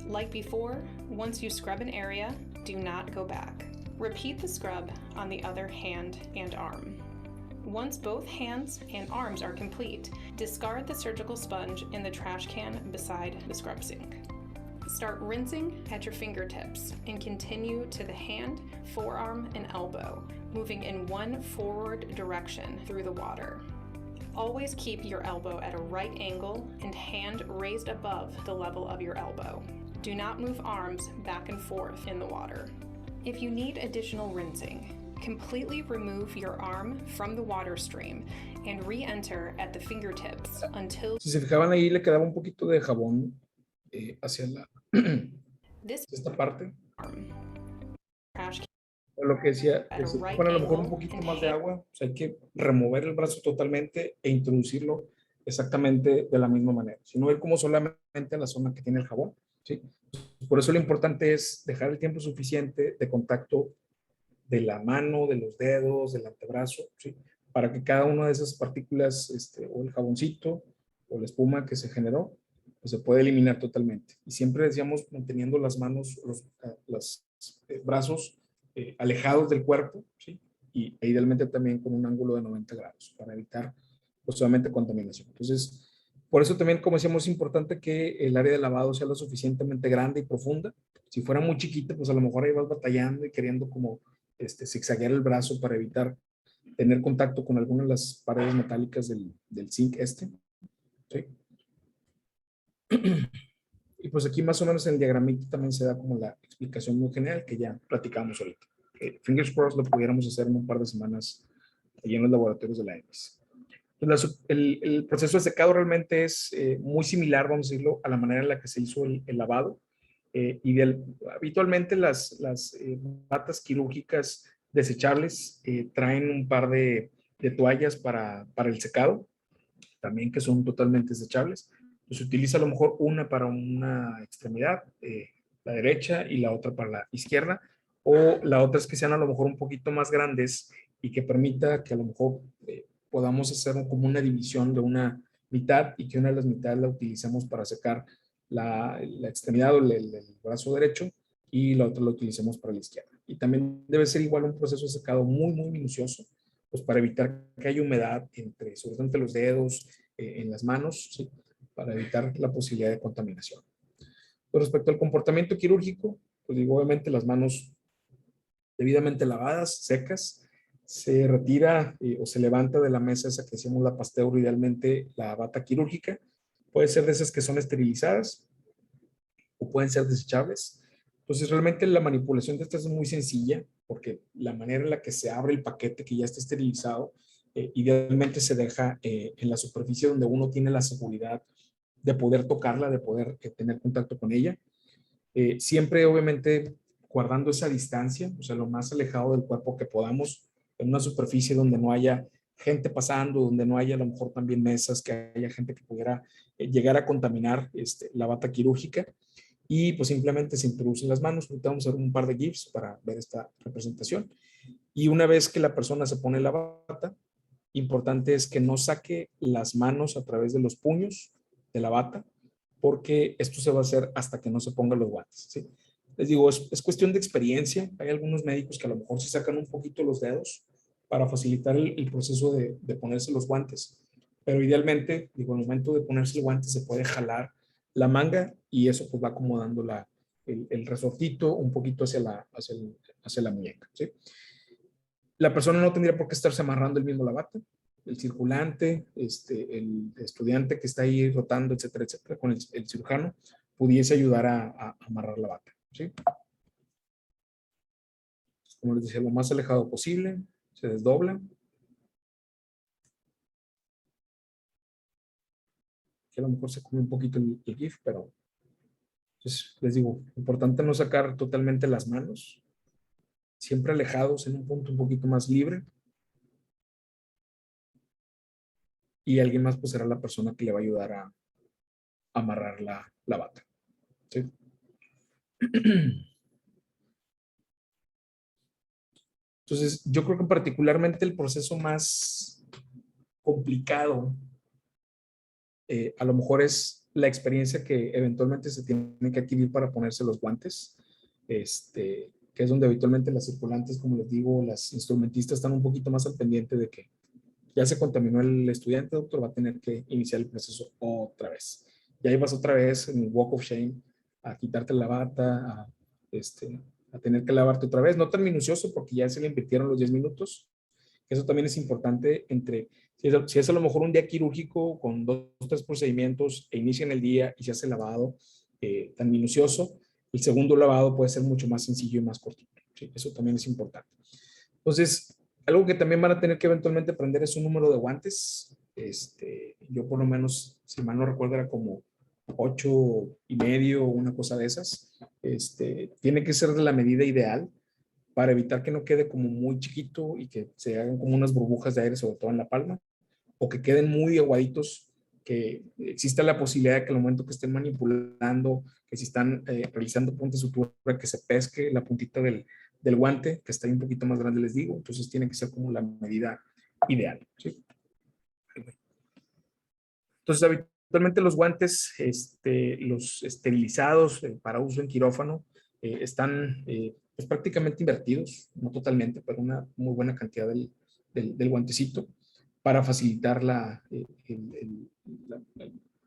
S8: Like before, once you scrub an area, do not go back. Repeat the scrub on the other hand and arm. Once both hands and arms are complete, discard the surgical sponge in the trash can beside the scrub sink. Start rinsing at your fingertips and continue to the hand, forearm, and elbow, moving in one forward direction through the water. Always keep your elbow at a right angle and hand raised above the level of your elbow. Do not move arms back and forth in the water. If you need additional rinsing, completely remove your arm from the water stream and re-enter at the fingertips until...
S2: Si se fijaban ahí, le quedaba un poquito de jabón hacia esta parte. Lo que decía, bueno, a lo mejor un poquito más de agua, pues hay que remover el brazo totalmente e introducirlo exactamente de la misma manera, sino ver como solamente en la zona que tiene el jabón, ¿sí? Por eso lo importante es dejar el tiempo suficiente de contacto de la mano, de los dedos, del antebrazo, ¿sí? Para que cada una de esas partículas, o el jaboncito o la espuma que se generó, pues se puede eliminar totalmente. Y siempre decíamos manteniendo las manos, los brazos alejados del cuerpo, ¿sí? Y idealmente también con un ángulo de 90 grados para evitar posiblemente contaminación. Entonces, por eso también, como decíamos, es importante que el área de lavado sea lo suficientemente grande y profunda. Si fuera muy chiquita, pues a lo mejor ahí vas batallando y queriendo como zigzaguear el brazo para evitar tener contacto con alguna de las paredes metálicas del zinc ¿sí? Y pues aquí más o menos en el diagramita también se da como la explicación muy general que ya platicamos ahorita. Fingers crossed lo pudiéramos hacer en un par de semanas allí en los laboratorios de la EMIS. El proceso de secado realmente es muy similar, vamos a decirlo, a la manera en la que se hizo el lavado. Habitualmente las batas quirúrgicas desechables traen un par de toallas para el secado, también que son totalmente desechables. Se utiliza a lo mejor una para una extremidad, la derecha, y la otra para la izquierda, o la otra es que sean a lo mejor un poquito más grandes y que permita que a lo mejor podamos hacer como una división de una mitad y que una de las mitades la utilicemos para secar la extremidad o el brazo derecho y la otra la utilicemos para la izquierda. Y también debe ser igual un proceso de secado muy, muy minucioso, pues para evitar que haya humedad sobre todo entre los dedos, en las manos, ¿sí? Para evitar la posibilidad de contaminación. Con respecto al comportamiento quirúrgico, pues digo, obviamente las manos debidamente lavadas, secas, se retira o se levanta de la mesa esa que hacemos la pasteur, idealmente la bata quirúrgica. Puede ser de esas que son esterilizadas o pueden ser desechables. Entonces, realmente la manipulación de estas es muy sencilla porque la manera en la que se abre el paquete que ya está esterilizado, idealmente se deja en la superficie donde uno tiene la seguridad de poder tocarla, de poder tener contacto con ella. Siempre, obviamente, guardando esa distancia, o sea, lo más alejado del cuerpo que podamos, en una superficie donde no haya gente pasando, donde no haya a lo mejor también mesas, que haya gente que pudiera llegar a contaminar la bata quirúrgica. Y pues simplemente se introducen las manos. Ahorita vamos a ver un par de GIFs para ver esta representación. Y una vez que la persona se pone la bata, importante es que no saque las manos a través de los puños de la bata, porque esto se va a hacer hasta que no se pongan los guantes, ¿sí? Les digo, es cuestión de experiencia. Hay algunos médicos que a lo mejor se sacan un poquito los dedos para facilitar el proceso de ponerse los guantes. Pero idealmente, digo, al momento de ponerse el guante se puede jalar la manga y eso pues va acomodando el resortito un poquito hacia la muñeca, ¿sí? La persona no tendría por qué estarse amarrando el mismo la bata. El circulante, el estudiante que está ahí rotando, etcétera, etcétera, con el cirujano, pudiese ayudar a amarrar la bata, ¿sí? Como les decía, lo más alejado posible, se desdobla. Que a lo mejor se come un poquito el GIF, pero pues, les digo, importante no sacar totalmente las manos, siempre alejados en un punto un poquito más libre. Y alguien más pues será la persona que le va a ayudar a amarrar la bata, ¿sí? Entonces, yo creo que particularmente el proceso más complicado a lo mejor es la experiencia que eventualmente se tiene que adquirir para ponerse los guantes, que es donde habitualmente las circulantes, como les digo, las instrumentistas están un poquito más al pendiente de que ya se contaminó el estudiante, doctor, va a tener que iniciar el proceso otra vez. Y ahí vas otra vez en el walk of shame a quitarte la bata, a tener que lavarte otra vez. No tan minucioso porque ya se le invirtieron los 10 minutos. Eso también es importante si es a lo mejor un día quirúrgico con 2 o 3 procedimientos e inician el día y se hace lavado tan minucioso, el segundo lavado puede ser mucho más sencillo y más cortito, ¿sí? Eso también es importante. Entonces, algo que también van a tener que eventualmente aprender es un número de guantes. Yo por lo menos, si mal no recuerdo, era como 8.5 o una cosa de esas. Tiene que ser de la medida ideal para evitar que no quede como muy chiquito y que se hagan como unas burbujas de aire, sobre todo en la palma, o que queden muy aguaditos, que exista la posibilidad de que al momento que estén manipulando, que si están realizando punta de sutura, que se pesque la puntita del guante, que está ahí un poquito más grande, les digo. Entonces tiene que ser como la medida ideal, ¿sí? Entonces, habitualmente los guantes, los esterilizados para uso en quirófano, están pues, prácticamente invertidos, no totalmente, pero una muy buena cantidad del guantecito para facilitar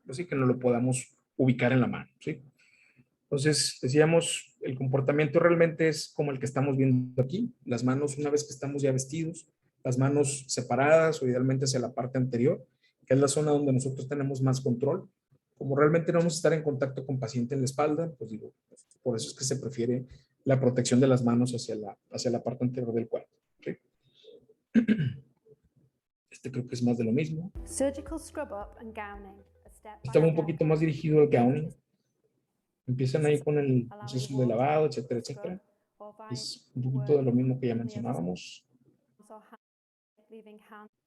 S2: así que no lo podamos ubicar en la mano, ¿sí? Entonces, decíamos, el comportamiento realmente es como el que estamos viendo aquí. Las manos, una vez que estamos ya vestidos, las manos separadas o idealmente hacia la parte anterior, que es la zona donde nosotros tenemos más control. Como realmente no vamos a estar en contacto con paciente en la espalda, pues digo, por eso es que se prefiere la protección de las manos hacia la parte anterior del cuerpo, ¿sí? Creo que es más de lo mismo. Estaba un poquito más dirigido al gowning. Empiezan ahí con el proceso de lavado, etcétera, etcétera. Es un poquito de lo mismo que ya mencionábamos.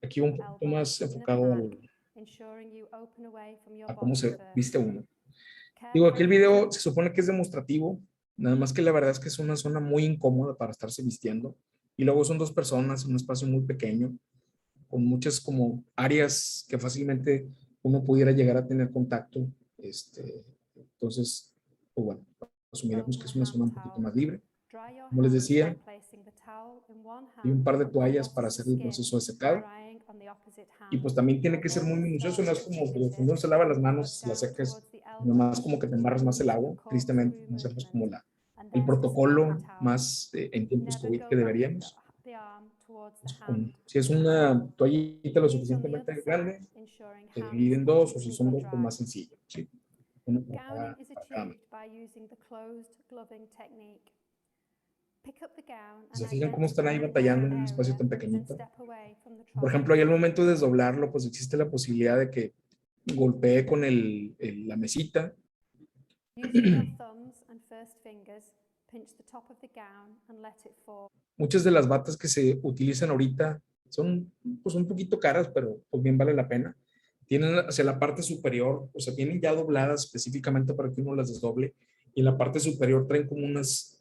S2: Aquí un poquito más enfocado a cómo se viste uno. Digo, aquí el video se supone que es demostrativo, nada más que la verdad es que es una zona muy incómoda para estarse vistiendo. Y luego son 2 personas en un espacio muy pequeño, con muchas como áreas que fácilmente uno pudiera llegar a tener contacto. Entonces, pues bueno, asumiremos que es una zona un poquito más libre. Como les decía, hay un par de toallas para hacer el proceso de secado. Y pues también tiene que ser muy minucioso, no es como que cuando uno se lava las manos, las secas, nomás como que te embarras más el agua, tristemente, no hacemos como el protocolo más en tiempos COVID que deberíamos. Si es una toallita lo suficientemente grande, se divide en dos, o si son dos, pues más sencillo. ¿Sí? Uno para
S9: Gowning is
S2: para cada mano.
S9: achieved by using the closed gloving technique. Pick up the gown
S2: ¿Se
S9: and
S2: fijan cómo están ahí
S9: identify
S2: batallando en un
S9: the
S2: espacio tan
S9: area, then
S2: pequeñito?
S9: step away from the
S2: Por
S9: trolley.
S2: ejemplo, ahí al momento de desdoblarlo, pues existe la posibilidad de que golpee con la mesita.
S9: Using your thumbs and first fingers, pinch the top of the gown and let it fall.
S2: Muchas de las batas que se utilizan ahorita son pues un poquito caras, pero pues bien vale la pena. Tienen hacia la parte superior, o sea, vienen ya dobladas específicamente para que uno las desdoble, y en la parte superior traen como unos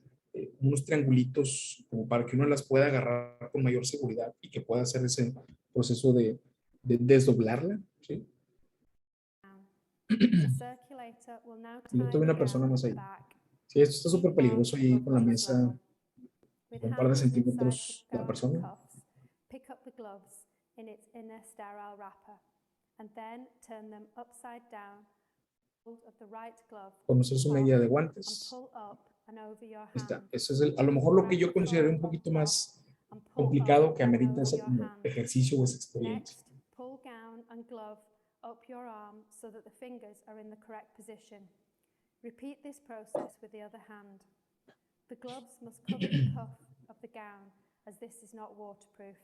S2: triangulitos como para que uno las pueda agarrar con mayor seguridad y que pueda hacer ese proceso de desdoblarla. ¿Sí?
S9: The circulator will now
S2: Y yo
S9: tie
S2: tuve
S9: the
S2: una persona
S9: gown
S2: más
S9: at
S2: ahí.
S9: the back.
S2: Sí, esto está súper peligroso ahí con la mesa,
S9: With
S2: un par de
S9: handles inside
S2: centímetros
S9: the
S2: la
S9: gown
S2: persona.
S9: cuffs, pick up the gloves in its inner sterile wrapper and then turn them upside down. Hold of the right glove
S2: Conocer su medida de
S9: and
S2: guantes.
S9: pull up and over your
S2: Ahí está.
S9: hand.
S2: Eso es a lo mejor lo que yo considero un poquito más
S9: And pull
S2: complicado,
S9: up
S2: que
S9: and
S2: amerita
S9: over
S2: ese
S9: your
S2: como
S9: hand.
S2: ejercicio o esa experiencia.
S9: Next, pull gown and glove up your arm so that the fingers are in the correct position. Repeat this process with the other hand. The gloves must cover the cuff of the gown as this is not waterproof.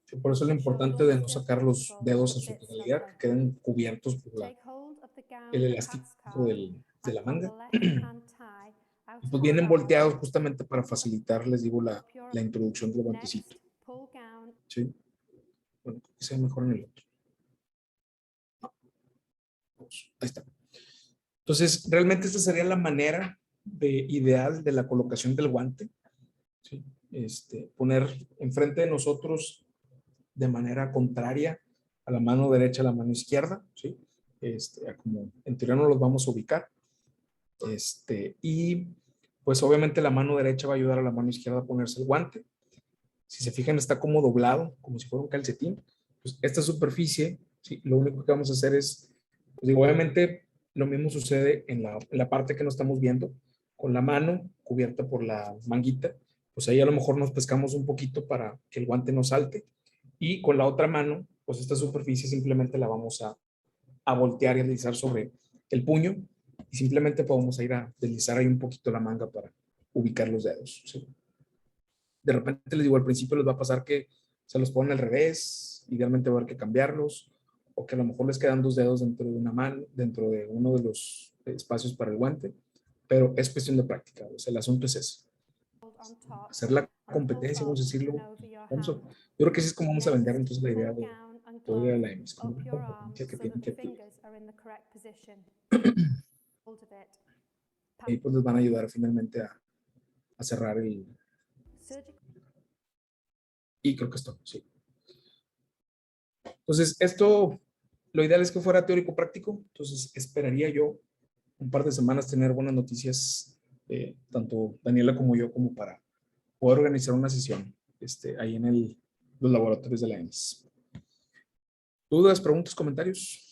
S2: Sí, por eso es lo importante de no sacar los dedos en su totalidad, que queden cubiertos por
S9: Take hold of the gown
S2: el elástico
S9: hascar
S2: de la
S9: and from
S2: manga.
S9: the left hand tie out
S2: Y
S9: of
S2: pues
S9: the
S2: vienen
S9: cuff
S2: volteados justamente para facilitar, les digo, la
S9: up your
S2: introducción del
S9: next,
S2: guantecito.
S9: pull gown
S2: ¿Sí? Bueno, creo que sea mejor en el otro. Ahí está. Entonces, realmente esta sería la manera ideal de la colocación del guante. ¿Sí? Poner enfrente de nosotros de manera contraria a la mano derecha, a la mano izquierda, ¿sí? Como en teoría no los vamos a ubicar. Y pues obviamente la mano derecha va a ayudar a la mano izquierda a ponerse el guante. Si se fijan, está como doblado, como si fuera un calcetín. Pues esta superficie, ¿sí? Lo único que vamos a hacer es, pues digo, obviamente lo mismo sucede en la parte que no estamos viendo, con la mano cubierta por la manguita, pues ahí a lo mejor nos pescamos un poquito para que el guante no salte, y con la otra mano, pues esta superficie simplemente la vamos a voltear y a deslizar sobre el puño, y simplemente podemos ir a deslizar ahí un poquito la manga para ubicar los dedos, ¿sí? De repente les digo, al principio les va a pasar que se los ponen al revés, idealmente va a haber que cambiarlos, o que a lo mejor les quedan dos dedos dentro de una mano, dentro de uno de los espacios para el guante, pero es cuestión de práctica. O sea, el asunto es ese.
S9: on top
S2: Hacer la
S9: and
S2: competencia,
S9: pull
S2: vamos a
S9: up
S2: decirlo.
S9: and over your
S2: Yo
S9: hand.
S2: creo que así es como vamos a vender
S9: Next,
S2: entonces la idea
S9: pull
S2: de
S9: gown and
S2: poder ir a
S9: glove
S2: la EMS, como
S9: up
S2: una
S9: your arm
S2: competencia que
S9: so
S2: tienen
S9: that
S2: que
S9: the
S2: aplicar.
S9: fingers are in the correct position. Hold of it.
S2: Y pues les van a ayudar finalmente a cerrar el...
S9: Surgical
S2: Y creo que es todo, sí. Entonces, esto, lo ideal es que fuera teórico práctico. Entonces, esperaría yo un par de semanas tener buenas noticias, tanto Daniela como yo, como para poder organizar una sesión ahí en los laboratorios de la EMS. ¿Dudas, preguntas, comentarios?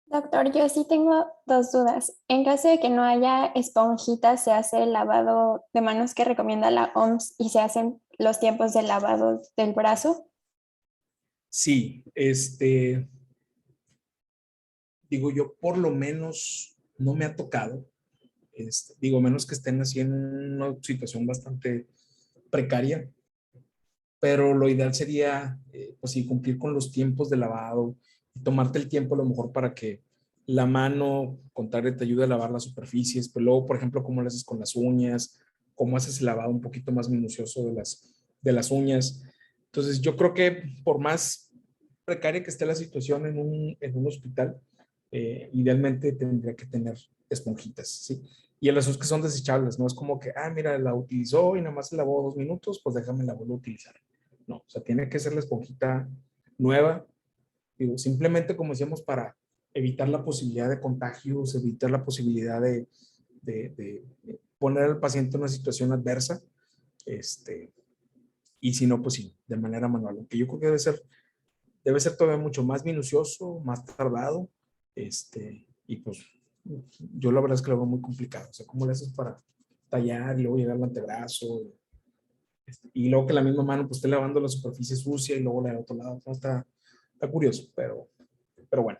S10: Doctor, yo sí tengo dos dudas. En caso de que no haya esponjitas, ¿se hace el lavado de manos que recomienda la OMS y se hacen los tiempos de lavado del brazo?
S2: Sí, digo yo, por lo menos no me ha tocado. Digo, menos que estén así en una situación bastante precaria, pero lo ideal sería, pues sí, cumplir con los tiempos de lavado y tomarte el tiempo a lo mejor para que la mano contraria te ayude a lavar las superficies, pero luego, por ejemplo, cómo lo haces con las uñas, cómo haces el lavado un poquito más minucioso de las uñas. Entonces, yo creo que por más precaria que esté la situación en un hospital, idealmente tendría que tener esponjitas, ¿sí? Y el asunto es que son desechables, no es como que, mira, la utilizó y nada más se lavó 2 minutos, pues déjame la vuelvo a utilizar. No, o sea, tiene que ser la esponjita nueva, digo, simplemente como decíamos, para evitar la posibilidad de contagios, evitar la posibilidad de poner al paciente en una situación adversa, y si no, pues sí, de manera manual, aunque yo creo que debe ser todavía mucho más minucioso, más tardado, y pues yo la verdad es que lo veo muy complicado. O sea, ¿cómo le haces para tallar y luego llegar al antebrazo? Y luego que la misma mano pues esté lavando la superficie sucia y luego la del otro lado. No, está curioso, pero bueno.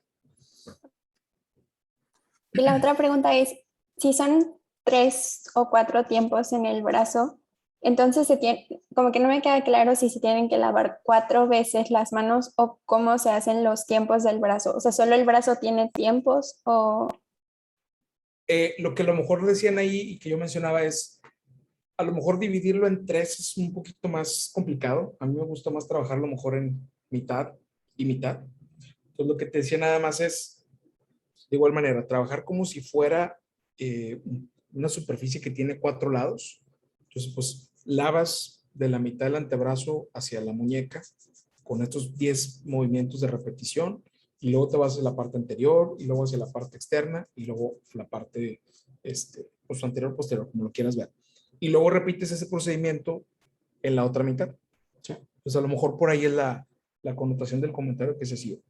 S10: Y la otra pregunta es, si son 3 o 4 tiempos en el brazo, entonces como que no me queda claro si se tienen que lavar 4 veces las manos o cómo se hacen los tiempos del brazo. O sea, ¿solo el brazo tiene tiempos o...?
S2: Lo que a lo mejor decían ahí y que yo mencionaba es, a lo mejor dividirlo en 3 es un poquito más complicado. A mí me gusta más trabajar a lo mejor en mitad y mitad. Entonces lo que te decía nada más es, de igual manera, trabajar como si fuera una superficie que tiene 4 lados. Entonces, pues lavas de la mitad del antebrazo hacia la muñeca con estos 10 movimientos de repetición y luego te vas a la parte anterior y luego hacia la parte externa y luego la parte pues anterior, posterior, como lo quieras ver. Y luego repites ese procedimiento en la otra mitad. ¿Sí? Pues a lo mejor por ahí es la connotación del comentario que se sigue.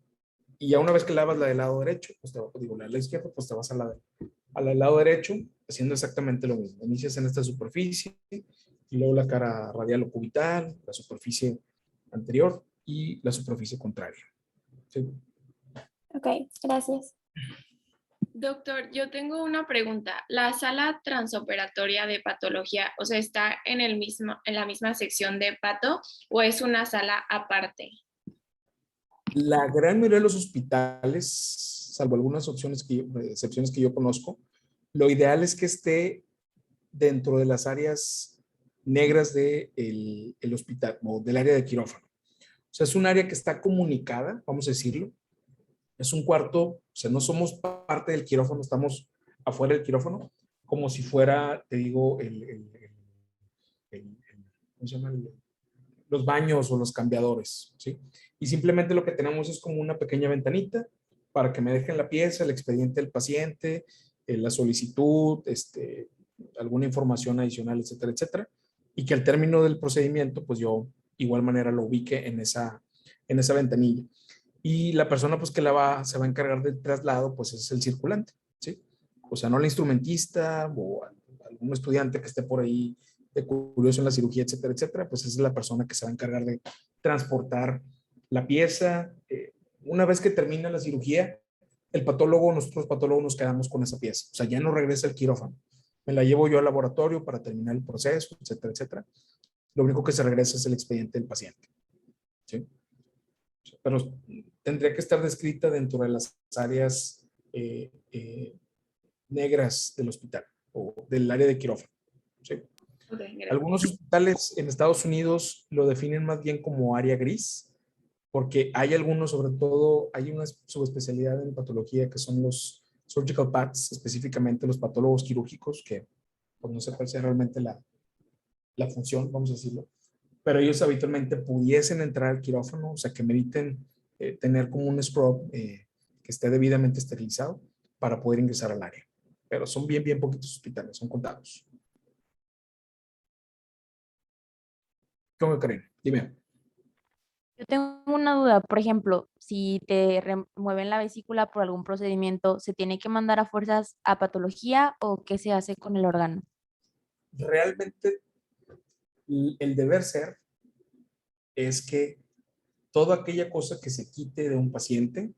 S2: Y ya una vez que lavas la del lado derecho, pues la del izquierdo, pues te vas a la del lado derecho, haciendo exactamente lo mismo. Inicias en esta superficie, y luego la cara radial o cubital, la superficie anterior y la superficie contraria. ¿Sí?
S10: Ok, gracias.
S11: Doctor, yo tengo una pregunta. ¿La sala transoperatoria de patología, o sea, está en la misma sección de pato o es una sala aparte?
S2: La gran mayoría de los hospitales, salvo algunas excepciones que yo conozco, lo ideal es que esté dentro de las áreas negras del hospital o del área de quirófano. O sea, es un área que está comunicada, vamos a decirlo. Es un cuarto, o sea, no somos parte del quirófano, estamos afuera del quirófano, como si fuera, te digo, ¿cómo se llama? Los baños o los cambiadores, ¿sí? Y simplemente lo que tenemos es como una pequeña ventanita para que me dejen la pieza, el expediente del paciente, la solicitud, alguna información adicional, etcétera, etcétera. Y que al término del procedimiento, pues yo igual manera lo ubique en esa ventanilla. Y la persona pues que se va a encargar del traslado, pues es el circulante, ¿sí? O sea, no el instrumentista o algún estudiante que esté por ahí de curioso en la cirugía, etcétera, etcétera, pues esa es la persona que se va a encargar de transportar la pieza. Una vez que termina la cirugía, nosotros patólogos nos quedamos con esa pieza. O sea, ya no regresa al quirófano. Me la llevo yo al laboratorio para terminar el proceso, etcétera, etcétera. Lo único que se regresa es el expediente del paciente, ¿sí? Pero tendría que estar descrita dentro de las áreas negras del hospital o del área de quirófano, ¿sí?
S11: Okay,
S2: algunos hospitales en Estados Unidos lo definen más bien como área gris, porque hay algunos, sobre todo, hay una subespecialidad en patología que son los surgical paths, específicamente los patólogos quirúrgicos, que pues no sé cuál sea realmente la función, vamos a decirlo, pero ellos habitualmente pudiesen entrar al quirófano, o sea, que meriten tener como un scrub que esté debidamente esterilizado para poder ingresar al área. Pero son bien poquitos hospitales, son contados. ¿Cómo creen? Dime.
S12: Yo tengo una duda, por ejemplo, si te remueven la vesícula por algún procedimiento, ¿se tiene que mandar a fuerzas a patología o qué se hace con el órgano?
S2: Realmente el deber ser es que toda aquella cosa que se quite de un paciente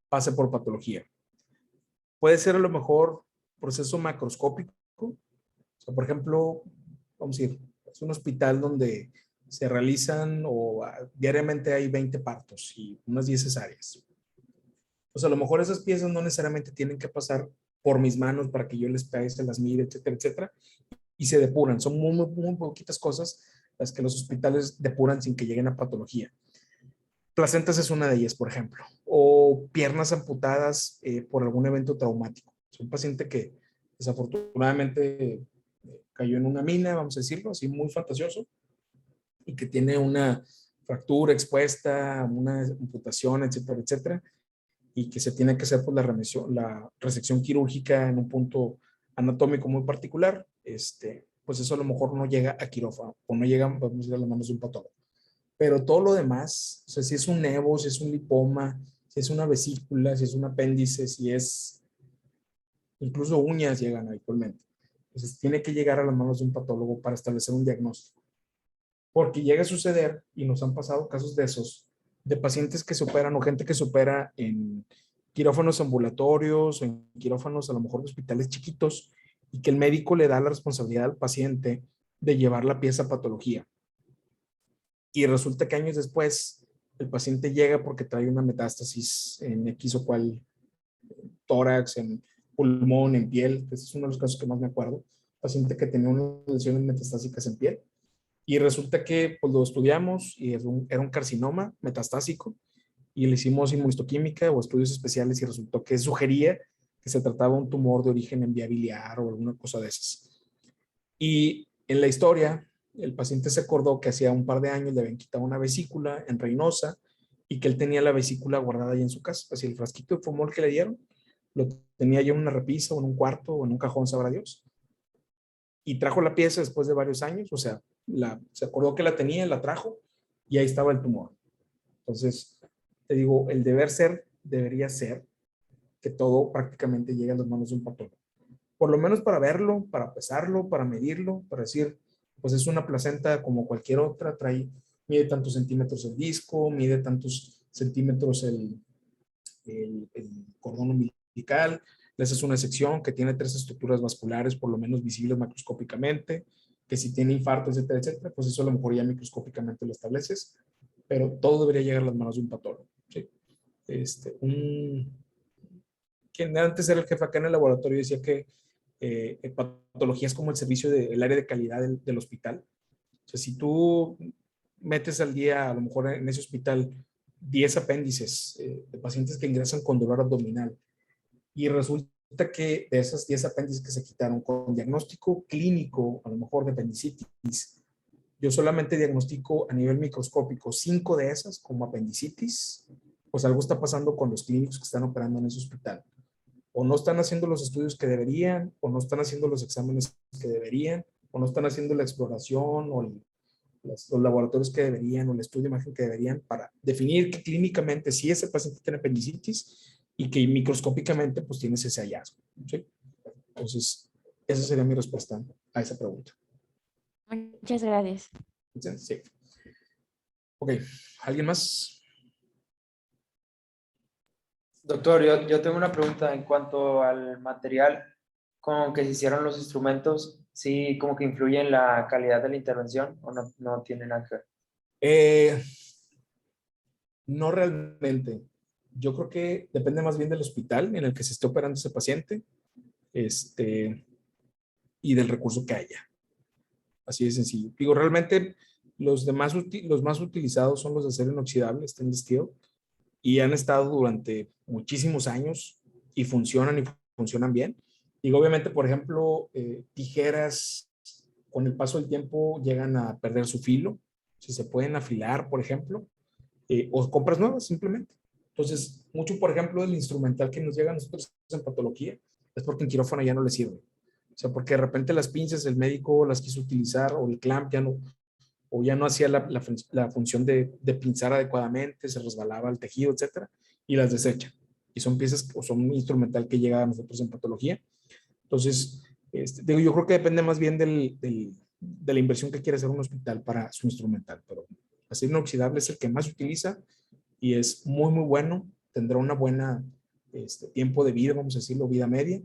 S2: pase por patología. Puede ser a lo mejor proceso macroscópico. O sea, por ejemplo, vamos a decir, es un hospital donde se realizan diariamente hay 20 partos y unas 10 cesáreas. Pues a lo mejor esas piezas no necesariamente tienen que pasar por mis manos para que yo les pegue, se las mire, etcétera, etcétera, y se depuran. Son muy poquitas cosas las que los hospitales depuran sin que lleguen a patología. Placentas es una de ellas, por ejemplo, o piernas amputadas por algún evento traumático. Es un paciente que desafortunadamente cayó en una mina, vamos a decirlo, así muy fantasioso, y que tiene una fractura expuesta, una amputación, etcétera, etcétera, y que se tiene que hacer pues, la resección quirúrgica en un punto anatómico muy particular, pues eso a lo mejor no llega a quirófano, o no llega, vamos a decir, a las manos de un patólogo. Pero todo lo demás, o sea, si es un nevo, si es un lipoma, si es una vesícula, si es un apéndice, si es, incluso uñas llegan habitualmente. Entonces tiene que llegar a las manos de un patólogo para establecer un diagnóstico. porque llega a suceder, y nos han pasado casos de esos, de pacientes que se operan o gente que se opera en quirófanos ambulatorios, en quirófanos a lo mejor de hospitales chiquitos, y que el médico le da la responsabilidad al paciente de llevar la pieza a patología. Y resulta que años después el paciente llega porque trae una metástasis en X o cual tórax, en pulmón, en piel. Ese es uno de los casos que más me acuerdo. Paciente que tenía unas lesiones metastásicas en piel. Y resulta que pues, lo estudiamos y era un carcinoma metastásico y le hicimos inmunistoquímica o estudios especiales y resultó que sugería que se trataba de un tumor de origen en vía biliar o alguna cosa de esas. Y en la historia, el paciente se acordó que hacía un par de años le habían quitado una vesícula en Reynosa y que él tenía la vesícula guardada ahí en su casa. Así el frasquito de formol que le dieron, lo tenía ya en una repisa o en un cuarto o en un cajón, sabrá Dios. Y trajo la pieza después de varios años, o sea, se acordó que la tenía, la trajo y ahí estaba el tumor. Entonces, te digo, el deber ser debería ser que todo prácticamente llegue a las manos de un patólogo. Por lo menos para verlo, para pesarlo, para medirlo, para decir, pues es una placenta como cualquier otra, mide tantos centímetros el disco, mide tantos centímetros el cordón umbilical, le haces una sección que tiene 3 estructuras vasculares por lo menos visibles macroscópicamente, que si tiene infarto, etcétera, etcétera, pues eso a lo mejor ya microscópicamente lo estableces, pero todo debería llegar a las manos de un patólogo. ¿Sí? Quien antes era el jefe acá en el laboratorio decía que patología es como el servicio del área de calidad del hospital. O sea, si tú metes al día, a lo mejor en ese hospital, 10 apéndices de pacientes que ingresan con dolor abdominal y resulta que de esas 10 apéndices que se quitaron con diagnóstico clínico, a lo mejor de apendicitis, yo solamente diagnostico a nivel microscópico 5 de esas como apendicitis, pues algo está pasando con los clínicos que están operando en ese hospital. O no están haciendo los estudios que deberían, o no están haciendo los exámenes que deberían, o no están haciendo la exploración o los laboratorios que deberían, o el estudio de imagen que deberían para definir que clínicamente si ese paciente tiene apendicitis y que microscópicamente pues tienes ese hallazgo. ¿Sí? Entonces, esa sería mi respuesta a esa pregunta.
S12: Muchas gracias.
S2: Sí. Ok, ¿alguien más?
S1: Doctor, yo tengo una pregunta en cuanto al material con que se hicieron los instrumentos. ¿Sí como que influye en la calidad de la intervención o no tiene nada que ver?
S2: No realmente. Yo creo que depende más bien del hospital en el que se esté operando ese paciente y del recurso que haya. Así de sencillo. Digo, realmente los más utilizados son los de acero inoxidable, stainless steel, y han estado durante muchísimos años y funcionan bien. Digo, obviamente, por ejemplo, tijeras con el paso del tiempo llegan a perder su filo, si se pueden afilar, por ejemplo, o compras nuevas simplemente. Entonces, mucho, por ejemplo, del instrumental que nos llega a nosotros en patología es porque en quirófano ya no le sirve. O sea, porque de repente las pinzas el médico las quiso utilizar o el clamp ya no hacía la función de pinzar adecuadamente, se resbalaba el tejido, etcétera, y las desecha. Y son piezas o son un instrumental que llega a nosotros en patología. Entonces, digo, yo creo que depende más bien de la inversión que quiere hacer un hospital para su instrumental, pero acero inoxidable es el que más se utiliza y es muy, muy bueno. Tendrá una buena tiempo de vida, vamos a decirlo, vida media.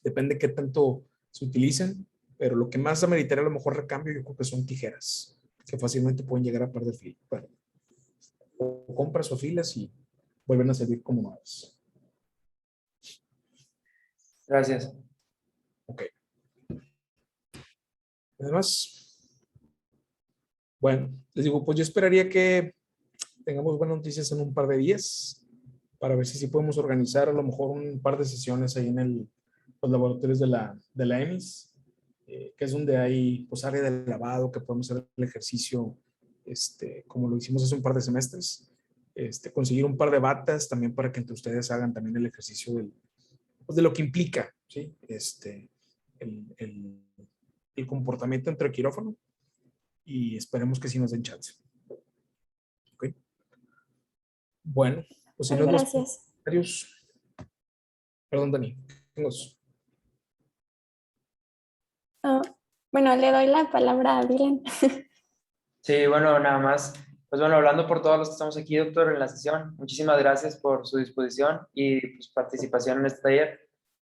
S2: Depende qué tanto se utilicen, pero lo que más ameritaría a lo mejor recambio yo creo que son tijeras, que fácilmente pueden llegar a perder filo. Bueno, o compras o filas y vuelven a servir como nuevas.
S1: Gracias.
S2: Ok. Además, bueno, les digo, pues yo esperaría que tengamos buenas noticias en un par de días para ver si podemos organizar a lo mejor un par de sesiones ahí en los laboratorios de la EMIS, que es donde hay pues área de lavado, que podemos hacer el ejercicio como lo hicimos hace un par de semestres, conseguir un par de batas también para que entre ustedes hagan también el ejercicio pues de lo que implica, ¿sí? El comportamiento entre quirófano y esperemos que sí nos den chance. ¿Ok? Bueno, pues si no
S10: Gracias.
S2: comentarios. Perdón, Dani.
S10: Bueno, le doy la palabra a Dylan.
S1: Sí, bueno, nada más. Pues bueno, hablando por todos los que estamos aquí, doctor, en la sesión, muchísimas gracias por su disposición y pues, participación en este taller.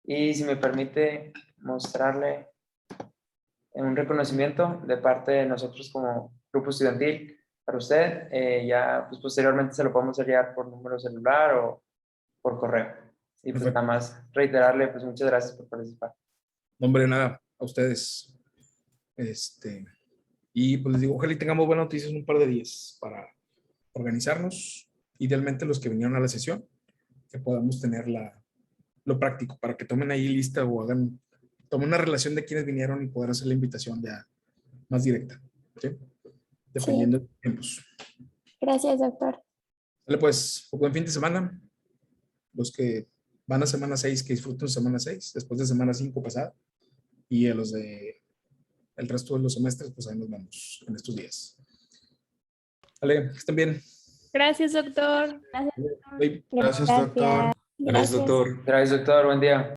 S1: Y si me permite mostrarle un reconocimiento de parte de nosotros como grupo estudiantil para usted. Ya pues, posteriormente se lo podemos enviar por número celular o por correo. Y pues
S2: Perfecto.
S1: nada más reiterarle, pues muchas gracias por participar.
S2: No, hombre, nada, a ustedes. Y pues les digo, ojalá y tengamos buenas noticias en un par de días para organizarnos. Idealmente los que vinieron a la sesión, que podamos tener lo práctico para que tomen ahí lista o tomen una relación de quienes vinieron y poder hacer la invitación ya más directa, ¿sí? Dependiendo de tiempos.
S10: Gracias, doctor.
S2: Vale, pues, buen fin de semana. Los que van a semana 6, que disfruten semana 6, después de semana 5 pasada. Y a los de el resto de los semestres, pues ahí nos vemos en estos días. Vale, que estén bien.
S11: Gracias, doctor.
S2: Bye.
S10: Gracias, doctor.
S1: Gracias, doctor. Buen día.